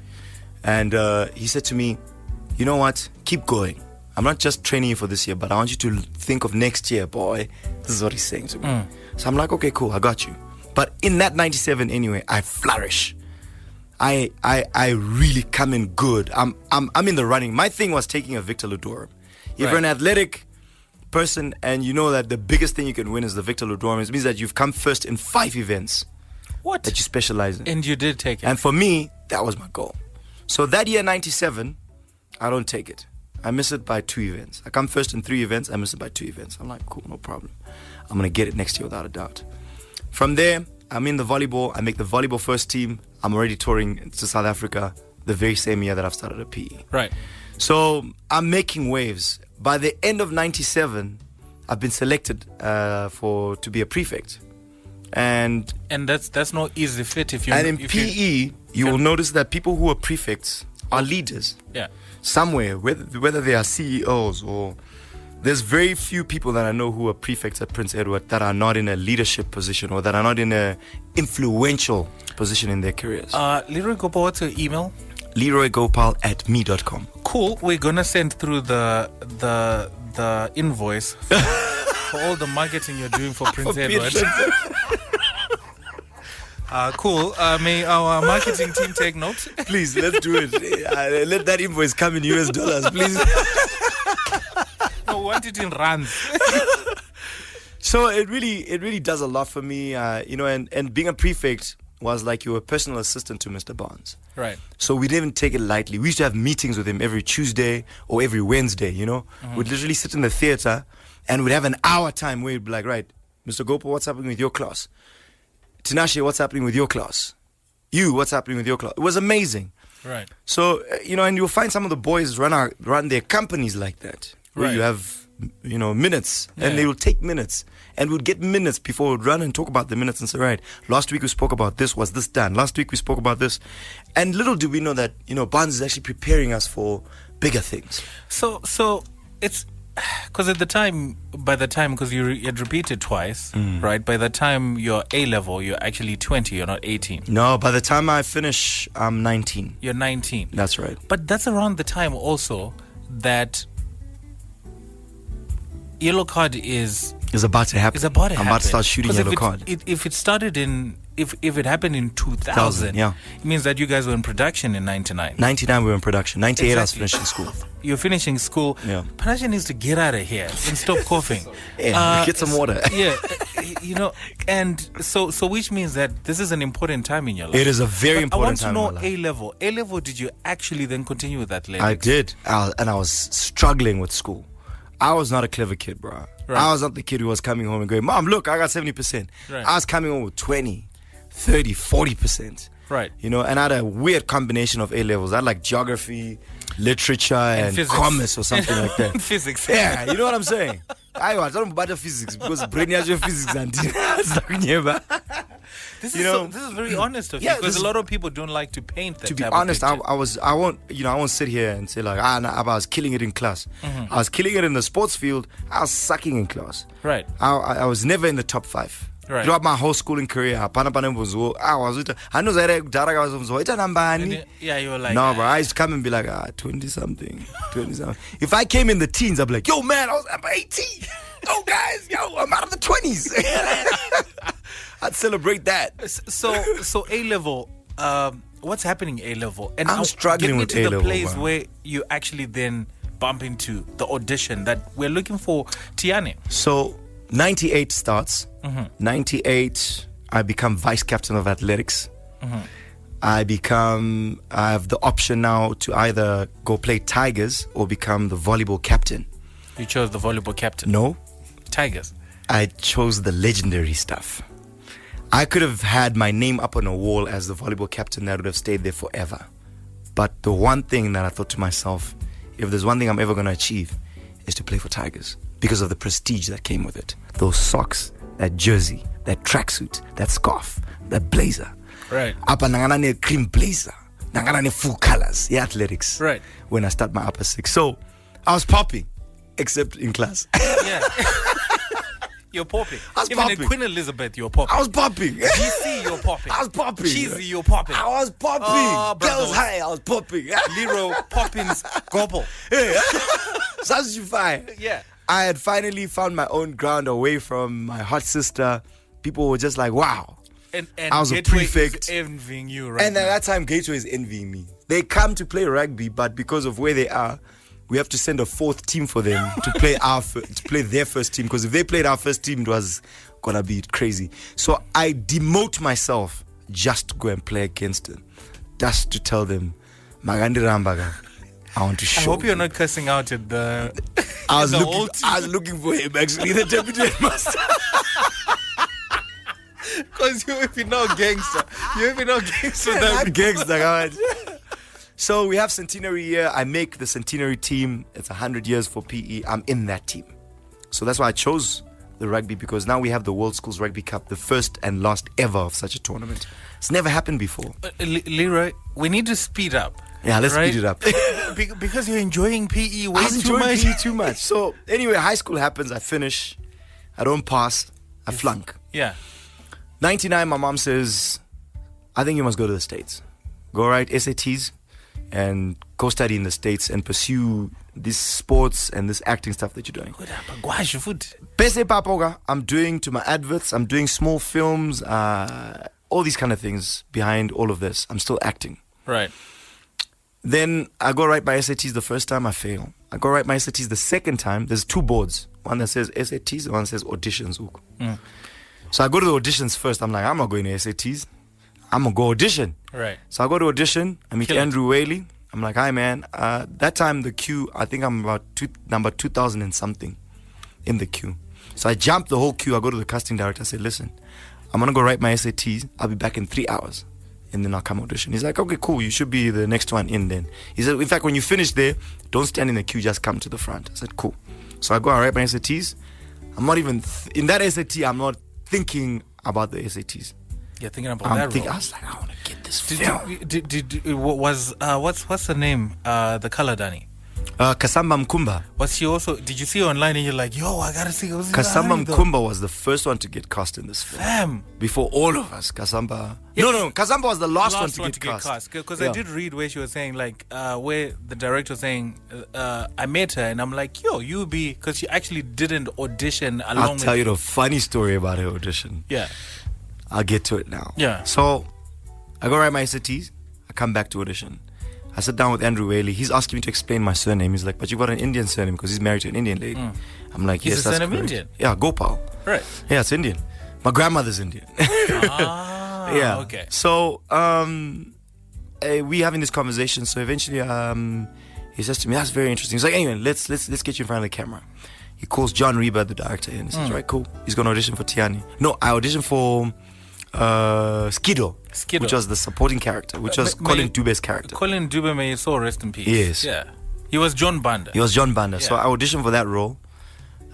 And he said to me, you know what? Keep going. I'm not just training you for this year, but I want you to think of next year, boy. This is what he's saying to me. So I'm like, okay, cool, I got you. But in that 97 anyway, I flourish. I really come in good. I'm in the running. My thing was taking a Victor Ludorum. If you're an athletic person and you know that the biggest thing you can win is the Victor Ludorum, it means that you've come first in 5 events. What? That you specialize in. And you did take it. And for me, that was my goal. So that year, 97, I don't take it. I miss it by 2 events. I come first in 3 events. I miss it by 2 events. I'm like, cool, no problem. I'm going to get it next year without a doubt. From there, I'm in the volleyball. I make the volleyball first team. I'm already touring to South Africa the very same year that I've started a PE. Right. So I'm making waves. By the end of 97, I've been selected to be a prefect. And that's no easy fit if you... And in PE, you will notice that people who are prefects are leaders. Yeah. Somewhere, whether they are CEOs or... There's very few people that I know who are prefects at Prince Edward that are not in a leadership position or that are not in a influential position in their careers. Leroy Gopal, what's your email? LeroyGopal@me.com. Cool. We're gonna send through the invoice for all the marketing you're doing for Prince Edward. Cool. May our marketing team take note? Please, let's do it. Let that invoice come in US dollars, please. I want it in rands. So it really does a lot for me, and being a prefect was like you were a personal assistant to Mr. Barnes. Right. So we didn't take it lightly. We used to have meetings with him every Tuesday or every Wednesday, We'd literally sit in the theater and we'd have an hour time where we'd be like, right, Mr. Gopal, what's happening with your class? Tinashe, what's happening with your class? You, what's happening with your class? It was amazing. Right. So, and you'll find some of the boys run their companies like that. Where you have, minutes, and they will take minutes, and we'll get minutes before we'd run and talk about the minutes and say, right, last week we spoke about this, was this done? Last week we spoke about this. And little do we know that, Barnes is actually preparing us for bigger things. So it's, because by the time, because you had repeated twice, right? By the time you're A-level, you're actually 20, you're not 18. No, by the time I finish, I'm 19. You're 19. That's right. But that's around the time also that yellow card is about to happen. It's about to happen. I'm about to start shooting yellow card. If it started in if it happened in 2000, 1000, yeah. it means that you guys were in production in 99. 99 we were in production. 98 I was Exactly. finishing school. You're finishing school. Yeah. Production needs to get out of here and stop coughing. Get some water. Yeah, and so which means that this is an important time in your life. It is a very important time I in want my to life. know A-level. A-level, did you actually then continue with athletics? I did. And I was struggling with school. I was not a clever kid, bro. Right. I was not the kid who was coming home and going, Mom, look, I got 70%. Right. I was coming home with 20, 30, 40%. Right. And I had a weird combination of A levels. I had like geography, literature, and physics. commerce or something like that. Physics. Yeah, you know what I'm saying? I don't bother physics because brain has your physics and This You is know? this is very honest of you, Yeah, because this a lot of people don't like to paint that. to be type honest, of picture. I won't sit here and say like, I was killing it in class. Mm-hmm. I was killing it in the sports field. I was sucking in class. Right. I was never in the top 5. Right. Throughout my whole schooling career, I know Yeah, you were like, no, bro. I used to come and be like, 20 something. If I came in the teens, I'd be like, yo, man, I was number 18. Yo, guys, I'm out of the 20s. I'd celebrate that. So A-level, what's happening A-level? And I'm struggling with get me to A-level, the place man. where you actually then bump into the audition that we're looking for Tiane. So 98 starts. Mm-hmm. 98, I become vice captain of athletics. Mm-hmm. I have the option now to either go play Tigers or become the volleyball captain. You chose the volleyball captain. No, Tigers. I chose the legendary stuff. I could have had my name up on a wall as the volleyball captain that would have stayed there forever. But the one thing that I thought to myself, if there's one thing I'm ever going to achieve, is to play for Tigers because of the prestige that came with it. Those socks, that jersey, that tracksuit, that scarf, that blazer. Right. Apa nangana ne cream blazer, nangana ne full colors, yeah, athletics. Right. When I start my upper 6. So I was popping, except in class. Yeah. You're popping. I was Even popping. in Queen Elizabeth, you're popping. I was popping. DC, you're popping. I was popping. Cheesy, you're popping. I was popping. Oh, Girls brother. high, I was popping. Leroy Poppins Gopal. Satisfied. Yeah. I had finally found my own ground away from my hot sister. People were just like, wow. And I was a Gateway is prefect. envying you right And now. at that time, Gateway is envying me. They come to play rugby, but because of where they are, we have to send a 4th team for them to play to play their first team. Because if they played our first team, it was gonna be crazy. So I demote myself just to go and play against them, just to tell them, Magandi Rambaga, I want to I show. hope you're not cussing out at the. I was the looking. whole team. I was looking for him actually, the deputy headmaster. Because you if you know gangster. You if you know gangster. Not gangster, guys. So we have centenary year. I make the centenary team. It's 100 years for PE. I'm in that team. So that's why I chose the rugby, because now we have the World Schools Rugby Cup, the first and last ever of such a tournament. It's never happened before. Leroy, we need to speed up. Yeah, let's right? speed it up. Because you're enjoying PE I way was too enjoying much. PE too much. So anyway, high school happens. I finish. I don't pass. I flunk. Yeah. 99, my mom says, I think you must go to the States. Go write SATs and go study in the States and pursue these sports and this acting stuff that you're doing. Pese papoga, I'm doing to my adverts, I'm doing small films, all these kind of things behind all of this. I'm still acting. Right. Then I go write my SATs the first time, I fail. I go write my SATs the second time. There's 2 boards. One that says SATs and one that says auditions. So I go to the auditions first. I'm like, I'm not going to SATs. I'm going to go audition. Right. So I go to audition. I meet Kill it. Andrew Whaley. I'm like, hi, man. That time the queue, I think I'm about number 2,000 and something in the queue. So I jump the whole queue. I go to the casting director. I say, listen, I'm going to go write my SATs. I'll be back in 3 hours. And then I'll come audition. He's like, okay, cool. You should be the next one in then. He said, in fact, when you finish there, don't stand in the queue. Just come to the front. I said, cool. So I go and write my SATs. I'm not even, in that SAT, I'm not thinking about the SATs. You're thinking about I'm that thinking, role. I was like, I want to get this film. What's the name? The color Danny. Kasamba Mkumba. Was she also? Did you see her online and you're like, yo, I gotta see. Kasamba Mkumba was the first one to get cast in this film. Damn. Before all of us, Kasamba. Yeah. No, Kasamba was the last one to get cast. Because Yeah. I did read where she was saying, like, where the director was saying, I met her and I'm like, yo, you be, because she actually didn't audition along I'll with. tell you the funny story about her audition. Yeah. I'll get to it now. Yeah. So I go write my SATs. I come back to audition. I sit down with Andrew Whaley. He's asking me to explain my surname. He's like, but you've got an Indian surname because he's married to an Indian lady. I'm like, yes, that's correct. Indian? Yeah, Gopal. Right. Yeah, it's Indian. My grandmother's Indian. Yeah. Okay. So we having this conversation. So eventually he says to me, that's very interesting. He's like, anyway, let's get you in front of the camera. He calls John Reba, the director, and he says, right, cool. He's going to audition for Tiani. No, I auditioned for Skido, which was the supporting character, which was Colin Dube's character. Colin Dube, may his soul rest in peace. Yes. Yeah. He was John Banda. Yeah. So I auditioned for that role.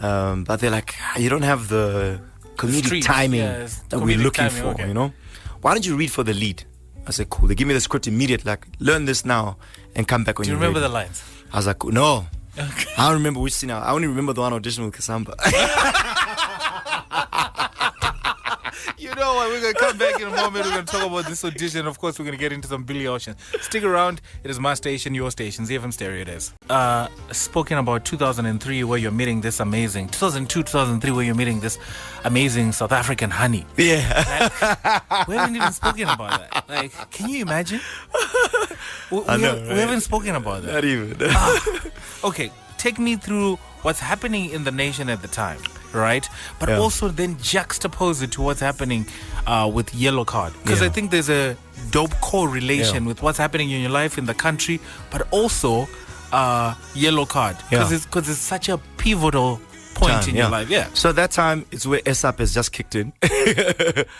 But they're like, you don't have the comedic timing that we're looking for, okay. You know? Why don't you read for the lead? I said, cool. They give me the script immediately, like, learn this now and come back when you're ready. Do you remember the lines? I was like, no. Okay. I don't remember which scene. I only remember the one audition with Kasamba. You know what? We're going to come back in a moment. We're going to talk about this audition. Of course, we're going to get into some Billy Ocean. Stick around. It is my station, your station. ZiFM Stereo it is. Spoken about 2003 where you're meeting this amazing... 2002, 2003 where you're meeting this amazing South African honey. Yeah. Like, we haven't even spoken about that. Like, can you imagine? We haven't spoken about that. Not even. Okay, take me through what's happening in the nation at the time, right? But also then juxtapose it to what's happening with Yellow Card. Because I think there's a dope correlation with what's happening in your life, in the country, but also Yellow Card. Because it's such a pivotal point in your life. Yeah. So at that time, it's where SAP has just kicked in.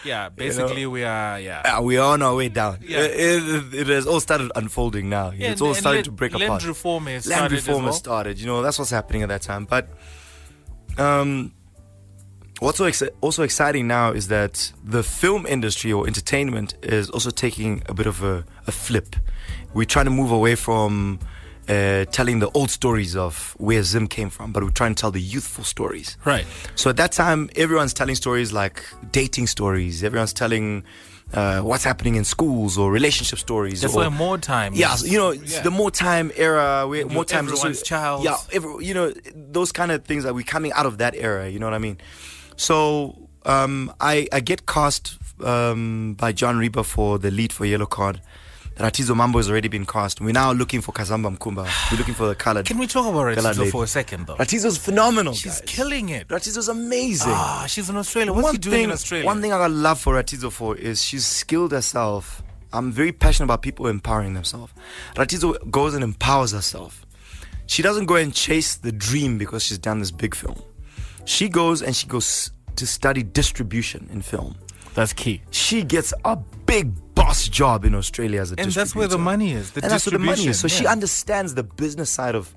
Yeah, basically we are, we are on our way down. Yeah. It has all started unfolding now. Yeah, it's all starting to break apart. Land reform has started. You know, that's what's happening at that time. But what's also exciting now is that the film industry or entertainment is also taking a bit of a flip. We're trying to move away from telling the old stories of where Zim came from, but we're trying to tell the youthful stories. Right. So at that time, everyone's telling stories like dating stories. Everyone's telling what's happening in schools or relationship stories. That's why more time. Yeah, you know, the more time era. Where more time. Everyone's child. Yeah, those kind of things that we're coming out of that era. You know what I mean? So I get cast by John Reba for the lead for Yellow Card. Ratizo Mambo has already been cast. We're now looking for Kazamba Mkumba. We're looking for the colored. Can we talk about Ratizo for a second, though? Ratizo's phenomenal. She's killing it. Ratizo's amazing. She's in Australia. What's she doing in Australia? One thing I got love for Ratizo for is she's skilled herself. I'm very passionate about people empowering themselves. Ratizo goes and empowers herself. She doesn't go and chase the dream because she's done this big film. She goes to study distribution in film. That's key. She gets a big boss job in Australia as a distributor. And that's where the money is. That's where the money is. So she understands the business side of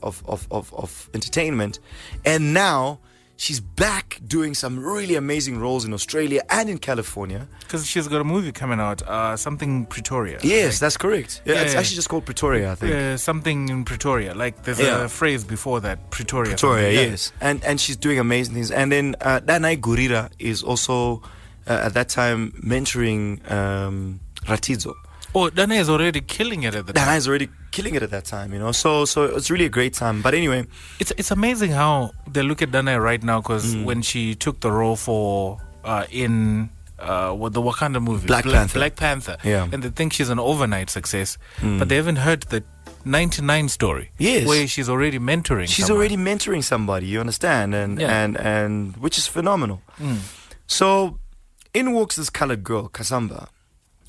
entertainment. And now she's back doing some really amazing roles in Australia and in California. Because she's got a movie coming out, something Pretoria. Yes, that's correct. It's actually just called Pretoria, I think. Something in Pretoria. Like there's a phrase before that, Pretoria. Pretoria, yes. And she's doing amazing things. And then Danai Gurira is also... at that time, mentoring Ratizo. Oh, Dana is already killing it at the time. Dana is already killing it at that time, you know. So it's really a great time. But anyway, it's amazing how they look at Dana right now because when she took the role for in the Wakanda movie, Black Panther, and they think she's an overnight success, but they haven't heard the 99 story. Yes, where she's already mentoring. She's already mentoring somebody. You understand, and which is phenomenal. So. In walks this colored girl, Kasamba,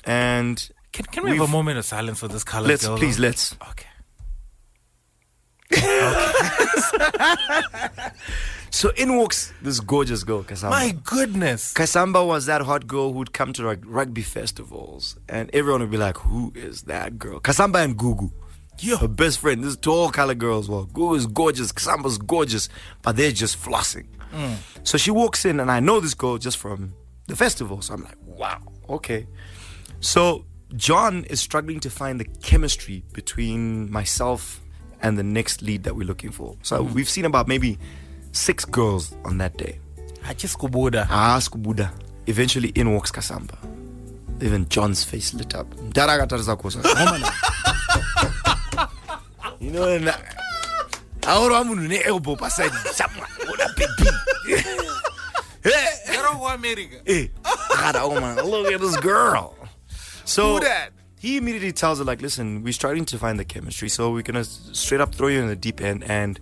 and can we have a moment of silence for this colored girl? Let's. Okay. So in walks this gorgeous girl, Kasamba. My goodness. Kasamba was that hot girl who'd come to rugby festivals, and everyone would be like, "Who is that girl?" Kasamba and Gugu, her best friend. This tall colored girl as well. Gugu is gorgeous, Kasamba's gorgeous, but they're just flossing. So she walks in, and I know this girl just from the festival. So I'm like, wow, okay. So John is struggling to find the chemistry between myself and the next lead that we're looking for. So we've seen about maybe 6 girls on that day. Skubuda. Eventually in walks Kasamba. Even John's face lit up. You know, and look at this girl. So Who that? he immediately tells her, like, listen, we're starting to find the chemistry, so we're gonna straight up throw you in the deep end, and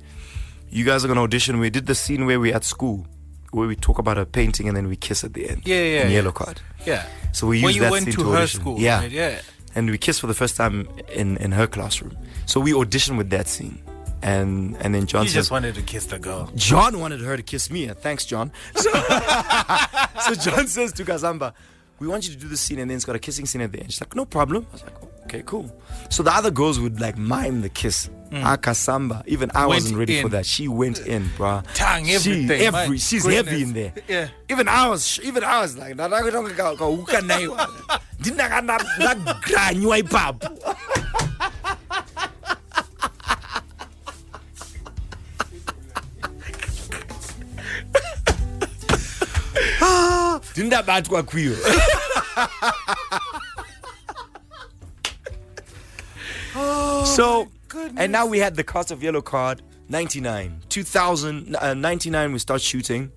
you guys are gonna audition. We did the scene where we're at school, where we talk about a painting and then we kiss at the end. Yeah. In Yellow Card. Yeah. So we When used you that went scene to to her audition. school. Yeah. Right? Yeah. And we kissed for the first time in her classroom. So we auditioned with that scene. And then John You says, just wanted to kiss the girl. John wanted her to kiss me. Thanks, John. So, so John says to Kazamba, we want you to do the scene, and then it's got a kissing scene at the end. She's like, no problem. I was like, okay, cool. So the other girls would like mime the kiss. Kasamba. Even I Went wasn't ready in. for that. She went in, bruh. Tongue, everything. She's My heavy goodness. in there. Yeah. Even I was like, didn't that bad to queer? So, and now we had the cast of Yellow Card, 99. 99 we start shooting.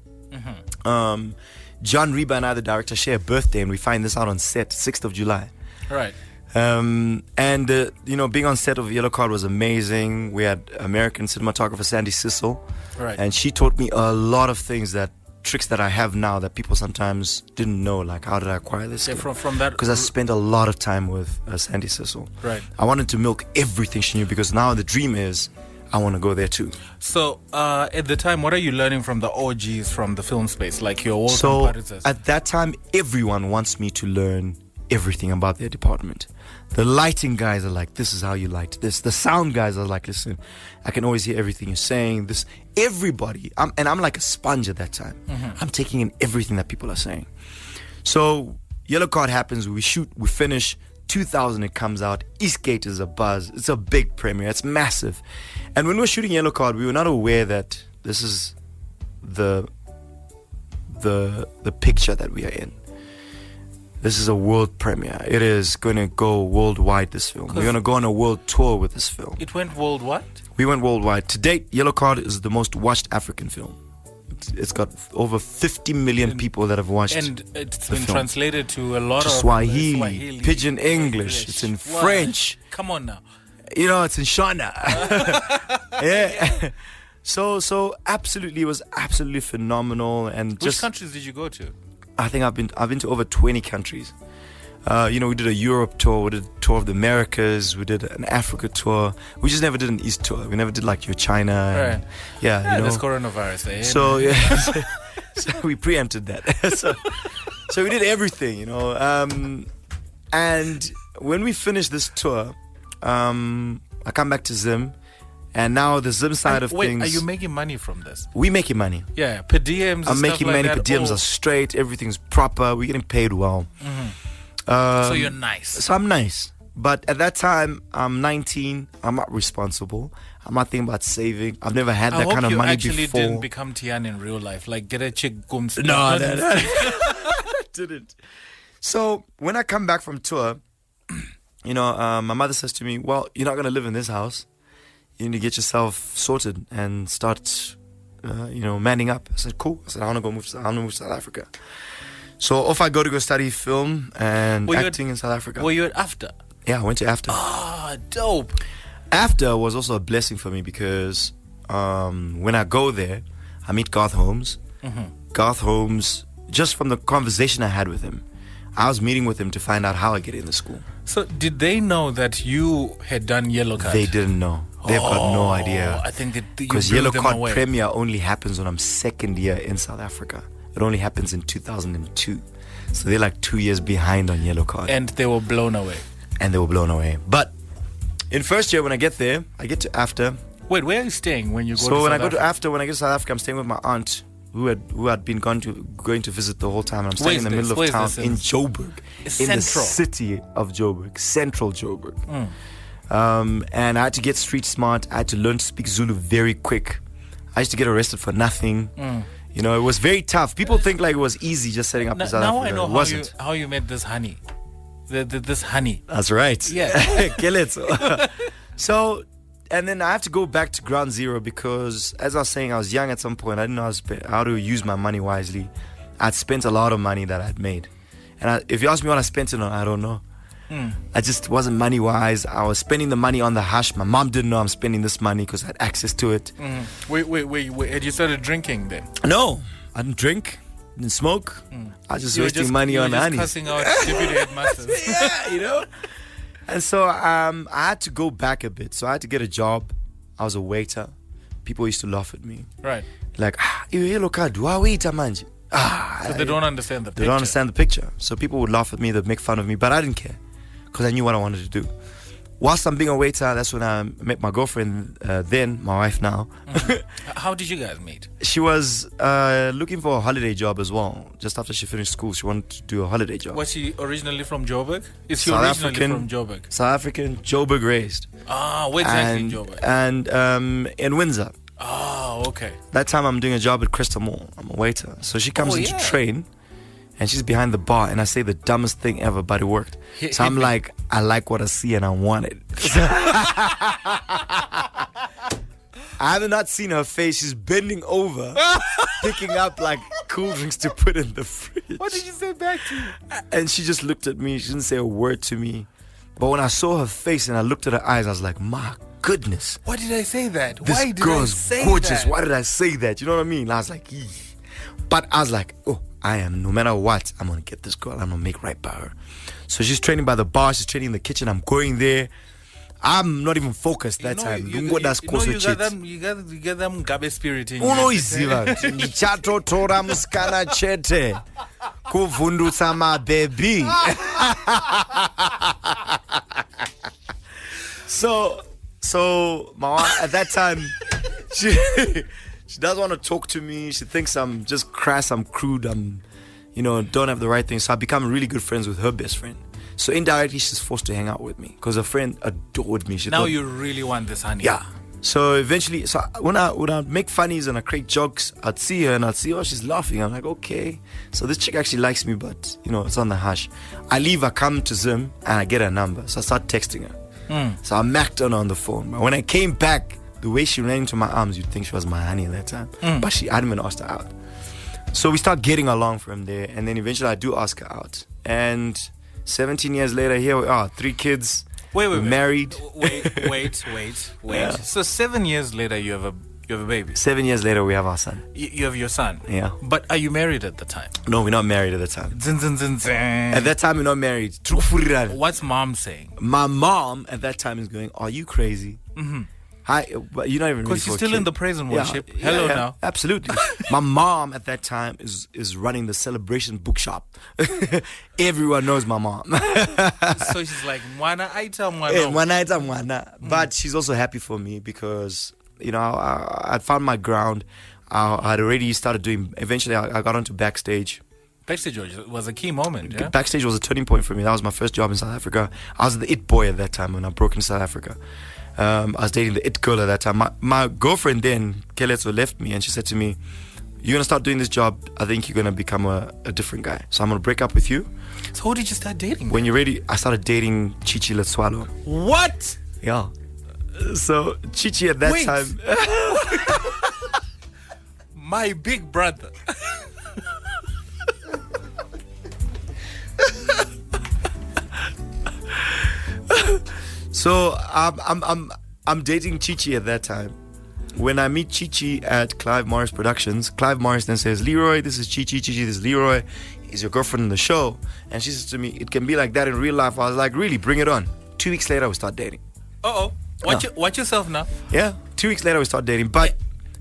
John Reba and I, the director, share a birthday, and we find this out on set, 6th of July. Right. And being on set of Yellow Card was amazing. We had American cinematographer Sandy Sissel, Right. and she taught me a lot of things, tricks that I have now that people sometimes didn't know. Like, how did I acquire this? So from that. Because I spent a lot of time with Sandy Sissel. Right. I wanted to milk everything she knew, because now the dream is I want to go there too. So at the time, what are you learning from the OGs from the film space, like your old So competitors? at that time, everyone wants me to learn everything about their department. The lighting guys are like, this is how you light this. The sound guys are like, listen, I can always hear everything you're saying. This, everybody, I'm like a sponge at that time. I'm taking in everything that people are saying. So Yellow Card happens, we shoot, we finish. 2000 it comes out. Eastgate is a buzz. It's a big premiere. It's massive. And when we were shooting Yellow Card, we were not aware that this is the picture that we are in. This is a world premiere. It is going to go worldwide, this film. We're going to go on a world tour with this film. It went worldwide? We went worldwide. To date, Yellow Card is the most watched African film. It's got over 50 million people that have watched. And it's the been film. translated to a lot of Swahili, Pidgin English. It's in Wow. French. Come on now. It's in Shona. Yeah. So absolutely, it was absolutely phenomenal. And Which just, countries did you go to? I think I've been to over 20 countries. We did a Europe tour, we did a tour of the Americas, we did an Africa tour. We just never did an East tour. We never did like your China. And, Right. yeah, There's coronavirus there. So yeah, so we preempted that. so we did everything, and when we finished this tour, I come back to Zim, and now the Zim side of Wait, things. are you making money from this? We making money. Yeah, per diems. I'm making money. Like Per diems are straight. Everything's proper. We're getting paid well. so you're nice. So I'm nice. But at that time, I'm 19. I'm not responsible. I'm not thinking about saving. I've never had that kind of money before. You actually didn't become Tian in real life. Like, get a chick gums. No, I didn't. So when I come back from tour, my mother says to me, well, you're not going to live in this house. You need to get yourself sorted and start, manning up. I said, cool. I said, I want to move to South Africa. So off I go to study film and acting in South Africa. Were you at AFTA? Yeah, I went to AFTA. Ah, dope. AFTA was also a blessing for me because when I go there, I meet Garth Holmes. Garth Holmes, just from the conversation I had with him, I was meeting with him to find out how I get in the school. So did they know that you had done Yellow Card? They didn't know. They've got no idea. I think that because Yellow Card premiere only happens when I'm second year in South Africa. It only happens in 2002. So they're like 2 years behind on Yellow Card. And they were blown away. But in first year when I get there, I get to AFTA. Wait, where are you staying when you go to South So when I Africa? go to AFTA, when I get to South Africa, I'm staying with my aunt who had been going to visit the whole time. I'm staying in the middle of town in Joburg. In the city of Joburg. Central Joburg. And I had to get street smart. I had to learn to speak Zulu very quick. I used to get arrested for nothing. It was very tough. People think like it was easy just setting up in South Africa. Now I know how you made this honey. This honey. That's right. Yeah. Kill it. So, and then I have to go back to ground zero because, as I was saying, I was young at some point. I didn't know how to use my money wisely. I'd spent a lot of money that I'd made. And if you ask me what I spent it on, I don't know. I just wasn't money wise. I was spending the money on the hash. My mom didn't know I'm spending this money because I had access to it. Wait. Had you started drinking then? No, I didn't drink, didn't smoke. I was just wasting money on honeys. Cussing out deputy headmasters. Yeah, And so I had to go back a bit. So I had to get a job. I was a waiter. People used to laugh at me. Right. Like, you hello card, waiter manje. So they don't understand the picture. They don't understand the picture. So people would laugh at me, they'd make fun of me, but I didn't care because I knew what I wanted to do. Whilst I'm being a waiter, that's when I met my girlfriend, then my wife now. How did you guys meet? She was looking for a holiday job as well. Just after she finished school, she wanted to do a holiday job. Was she originally from Joburg? Is she South originally African, from Joburg? South African, Joburg raised. Where exactly in Joburg? And in Windsor. Oh, okay. That time I'm doing a job at Crystal Mall. I'm a waiter. So she comes in to train and she's behind the bar and I say the dumbest thing ever, but it worked. So I'm like, I like what I see and I want it. I have not seen her face. She's bending over, picking up like cool drinks to put in the fridge. What did you say back to you? And she just looked at me. She didn't say a word to me. But when I saw her face and I looked at her eyes, I was like, my goodness. Why did I say that? This girl's gorgeous. Why did I say that? You know what I mean? And I was like, eeh. But I was like, oh, I am, no matter what, I'm going to get this girl. I'm going to make right by her. So she's training by the bar. She's training in the kitchen. I'm going there. I'm not even focused that time. You got them Gabe spirit in you. Unoiziva. Nichatotora muskana chete. Kuvundutsa my baby. So my wife, at that time, she doesn't want to talk to me. She thinks I'm just crass, I'm crude, don't have the right things. So I become really good friends with her best friend. So indirectly, she's forced to hang out with me because her friend adored me. Now you really want this honey. Yeah. So eventually, when I make funnies and I create jokes, I'd see her and I'd see, oh, she's laughing. I'm like, okay. So this chick actually likes me, but, it's on the hush. I leave, I come to Zim and I get her number. So I start texting her. So I macked on the phone. But when I came back, the way she ran into my arms, you'd think she was my honey at that time. But I hadn't even asked her out. So we start getting along from there. And then eventually I do ask her out. And 17 years later, here we are, 3 kids. Wait. Married. Wait. Yeah. So 7 years later, you have a baby. 7 years later, we have our son. You have your son. Yeah. But are you married at the time? No, we're not married at the time. Zin. At that time, we're not married. What's mom saying? My mom at that time is going, are you crazy? Hi, but you're not even because she's still in the praise and worship. Hello now. Absolutely. My mom at that time is running the Celebration bookshop. Everyone knows my mom. So she's like, Mwana aita mwana. But she's also happy for me because, I found my ground. I'd already started doing, eventually I got onto backstage. Backstage was a key moment, yeah? Backstage was a turning point for me. That was my first job in South Africa. I was the it boy at that time when I broke into South Africa. I was dating the it girl at that time. My girlfriend then, Keletso, left me and she said to me, you're going to start doing this job. I think you're going to become a different guy. So I'm going to break up with you. So who did you start dating? When you're ready, I started dating Chichi Letswalo. What? Yeah. So Chichi at that time... My big brother. So I'm dating Chichi at that time. When I meet Chichi at Clive Morris Productions, Clive Morris then says, Leroy, this is Chichi, this is Leroy, he's your girlfriend in the show. And she says to me, it can be like that in real life. I was like, really, bring it on. 2 weeks later, we start dating. Watch yourself now. Yeah, 2 weeks later, we start dating. But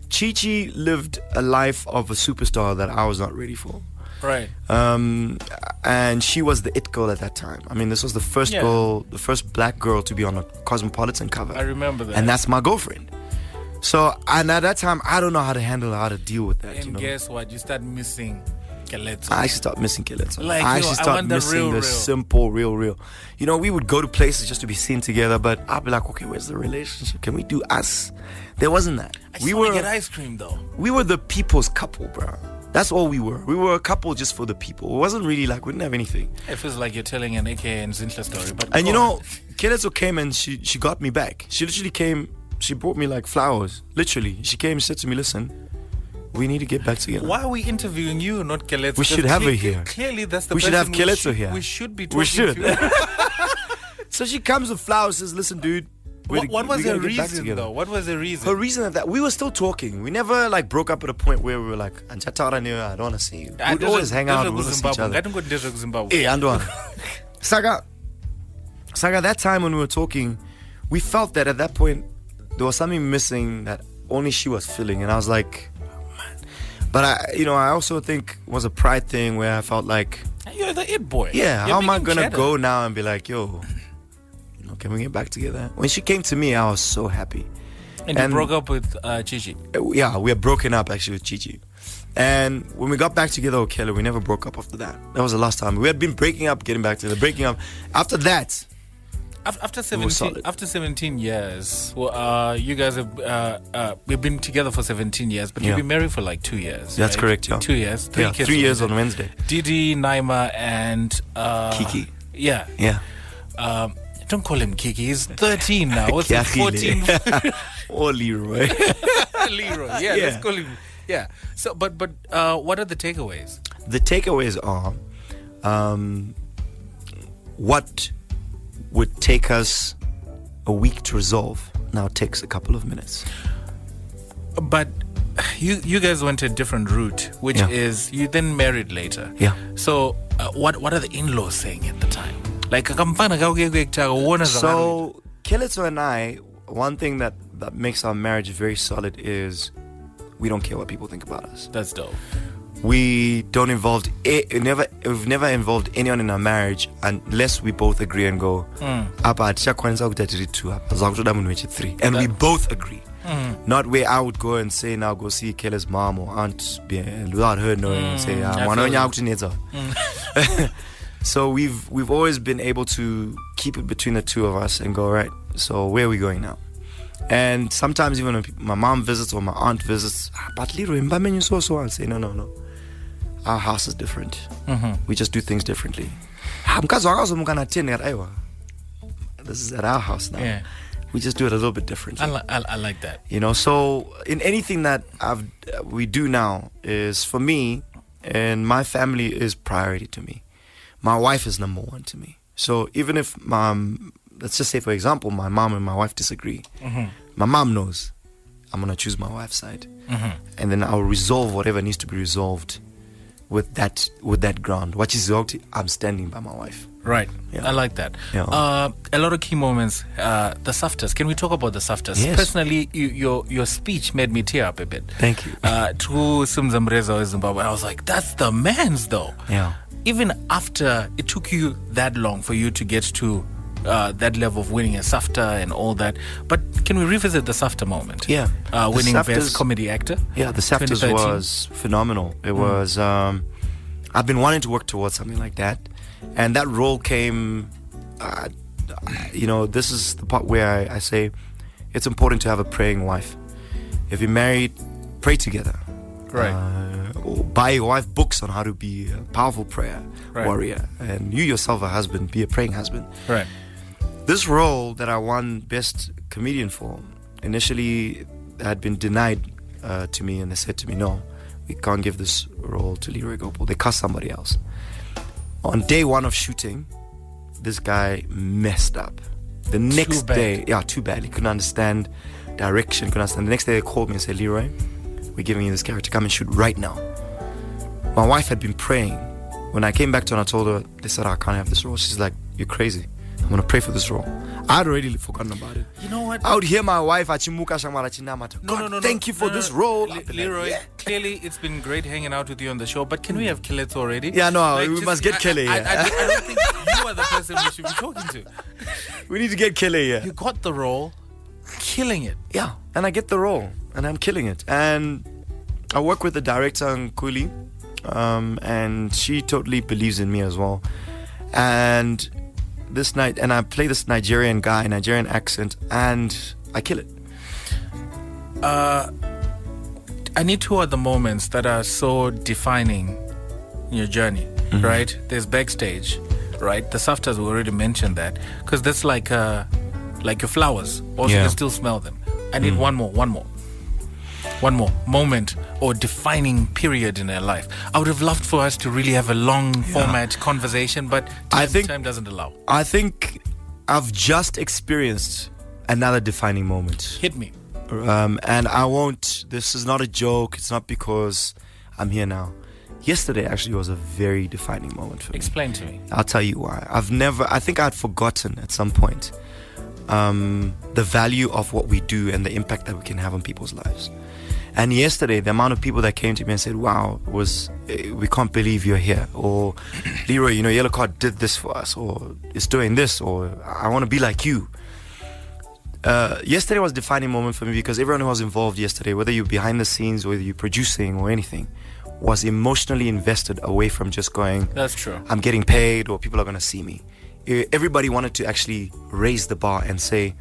Chichi lived a life of a superstar that I was not ready for. Right. And she was the it girl at that time. I mean, this was the first girl, the first black girl to be on a Cosmopolitan cover. I remember that. And that's my girlfriend. So, and at that time, I don't know how to deal with that. And guess what? You start missing Keletso. I actually start missing Keletso. Like, I actually start missing the simple, real. We would go to places just to be seen together, but I'd be like, okay, where's the relationship? Can we do us? There wasn't that. We were get ice cream though. We were the people's couple, bro. That's all we were. We were a couple just for the people. It wasn't really like we didn't have anything. It feels like you're telling an AK and Zinhla story. But and Keletso came and she got me back. She literally came. She brought me like flowers. Literally, she came and said to me, "Listen, we need to get back together. Why are we interviewing you, not Keletso? We should have her here. Clearly, that's the We should person have Keletso here. We should be talking We should. to. So she comes with flowers, says, listen, dude. What was her reason, though? What was her reason? Her reason of that, we were still talking. We never like broke up at a point where we were like, I don't want to see you. We'd always hang out, we'd see each other. Hey, Andwan. Saga, that time when we were talking, we felt that at that point, there was something missing that only she was feeling. And I was like, oh, man. But I also think it was a pride thing where I felt like, you're the it boy. Yeah, how am I going to go now and be like, yo, can we get back together? When she came to me, I was so happy. And you broke up with Chichi? Yeah, we had broken up actually with Chichi. And when we got back together with Kelly, we never broke up after that. That was the last time. We had been breaking up, getting back together, breaking up. After that, after 17 years, well, you guys have we've been together for 17 years, but you've been married for like 2 years. That's right? correct, yeah. 2 years. 3 kids. 3 years on Wednesday. Didi, Naima, and Kiki. Yeah. Don't call him Kiki. He's 13 now. What's he? 14? Or Leroy. Leroy. Yeah, let's call him. Yeah. So, but what are the takeaways? The takeaways are, what would take us a week to resolve now takes a couple of minutes. But you guys went a different route, which is you then married later. Yeah. So what are the in-laws saying at the time? Like, so Keletso and I, one thing that makes our marriage very solid is we don't care what people think about us. That's dope. We don't we've never involved anyone in our marriage unless we both agree and go, and we both agree. Not where I would go and say, now go see Kelly's mom or aunt without her knowing and say, So we've always been able to keep it between the two of us and go, right, so where are we going now? And sometimes even when my mom visits or my aunt visits, but Leroy, I'll say, no. Our house is different. We just do things differently. This is at our house now. Yeah. We just do it a little bit differently. I like that. So in anything that we do now is, for me, and my family is priority to me. My wife is number one to me. So even if let's just say, for example, my mom and my wife disagree, my mom knows I'm going to choose my wife's side. And then I'll resolve whatever needs to be resolved with that ground. What is resolved, I'm standing by my wife. Right. Yeah. I like that. Yeah. A lot of key moments. The SAFTAs. Can we talk about the SAFTAs? Yes. Personally, your speech made me tear up a bit. Thank you. To Simza Mreza of Zimbabwe, I was like, that's the man's though. Yeah. Even after it took you that long for you to get to that level of winning a SAFTA and all that. But can we revisit the SAFTA moment? Yeah. Winning Best Comedy Actor? Yeah, the SAFTAs was phenomenal. It was, I've been wanting to work towards something like that. And that role came, this is the part where I say it's important to have a praying wife. If you're married, pray together. Right. Or buy your wife books on how to be a powerful prayer warrior. And you yourself, a husband, be a praying husband. Right. This role that I won Best Comedian for, initially had been denied to me, and they said to me, no, we can't give this role to Leroy Gopal. They cast somebody else. On day one of shooting, this guy messed up. The next day, too bad. He couldn't understand direction, couldn't understand. The next day they called me and said, Leroy, we're giving you this character, come and shoot right now. My wife had been praying. When I came back to her and I told her, they said, I can't have this role. She's like, you're crazy. I'm going to pray for this role. I'd already forgotten about it. You know what? I would hear my wife, no, thank you for this role. Leroy, clearly it's been great hanging out with you on the show, but can we have Keletso already? Yeah, no, we must get Kelly here. I don't think you are the person we should be talking to. We need to get Kelly here. You got the role, killing it. Yeah, and I get the role, and I'm killing it. And I work with the director, Nkuli, and she totally believes in me as well. And this night, and I play this Nigerian guy, Nigerian accent, and I kill it. I need two other moments that are so defining in your journey, right? There's backstage, right? The SAFTAs, we already mentioned that, because that's like your flowers. Also, you can still smell them. I need one more. One more moment or defining period in their life. I would have loved for us to really have a long format conversation, but time doesn't allow. I think I've just experienced another defining moment. Hit me. And I won't, this is not a joke. It's not because I'm here now. Yesterday actually was a very defining moment for me. Explain to me. I'll tell you why. I think I'd forgotten at some point the value of what we do and the impact that we can have on people's lives. And yesterday, the amount of people that came to me and said, wow, we can't believe you're here. Or, Leroy, Yellow Card did this for us, or is doing this, or I want to be like you. Yesterday was a defining moment for me because everyone who was involved yesterday, whether you're behind the scenes, whether you're producing or anything, was emotionally invested away from just going, that's true, I'm getting paid or people are going to see me. Everybody wanted to actually raise the bar and say,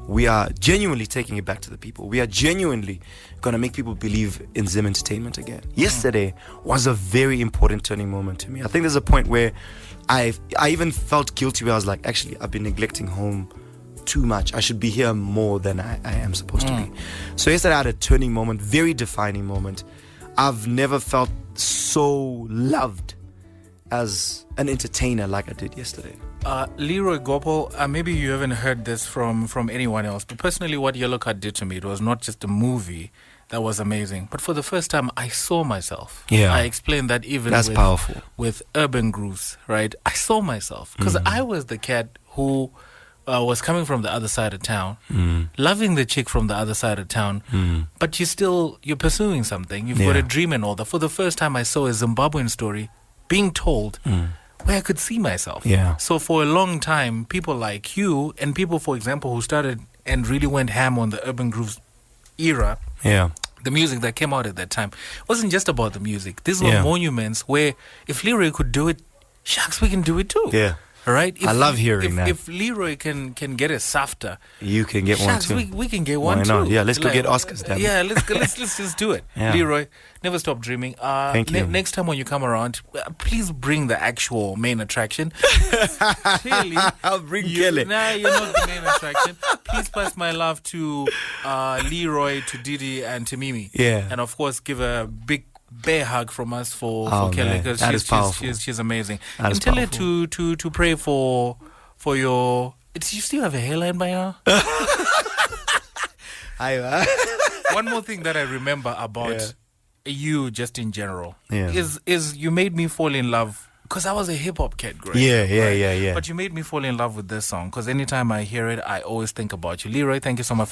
we are genuinely taking it back to the people. We are genuinely going to make people believe in Zim Entertainment again. Yesterday was a very important turning moment to me. I think there's a point where I even felt guilty where I was like, actually, I've been neglecting home too much. I should be here more than I am supposed to be. So yesterday I had a turning moment, very defining moment. I've never felt so loved as an entertainer like I did yesterday. Leroy Gopal, maybe you haven't heard this from anyone else, but personally what Yellow Card did to me, it was not just a movie that was amazing, but for the first time I saw myself. Yeah. I explained that even That's powerful. With Urban Grooves, right? I saw myself because I was the cat who was coming from the other side of town, loving the chick from the other side of town, but you're pursuing something. You've got a dream and all that. For the first time, I saw a Zimbabwean story being told where I could see myself. Yeah. So for a long time, people like you and people, for example, who started and really went ham on the Urban Grooves era, the music that came out at that time, wasn't just about the music. These were monuments where if Leroy could do it, shucks, we can do it too. Yeah. All right. I love hearing that. If Leroy can get a SAFTA, you can get one too. We can get one Why too. not? Yeah, let's go get Oscars. Damn. Yeah, let's just do it. Yeah. Leroy, never stop dreaming. Thank you. Next time when you come around, please bring the actual main attraction. Clearly, I'll bring Kelly. Nah, you're not the main attraction. Please pass my love to Leroy, to Didi, and to Mimi. Yeah. And of course, give a big bear hug from us for Kelly, because she's amazing. That and tell her to pray for your. You still have a hairline by now? One more thing that I remember about you, just in general, is you made me fall in love, because I was a hip hop kid growing up. Yeah. But you made me fall in love with this song, because anytime I hear it, I always think about you. Leroy, thank you so much.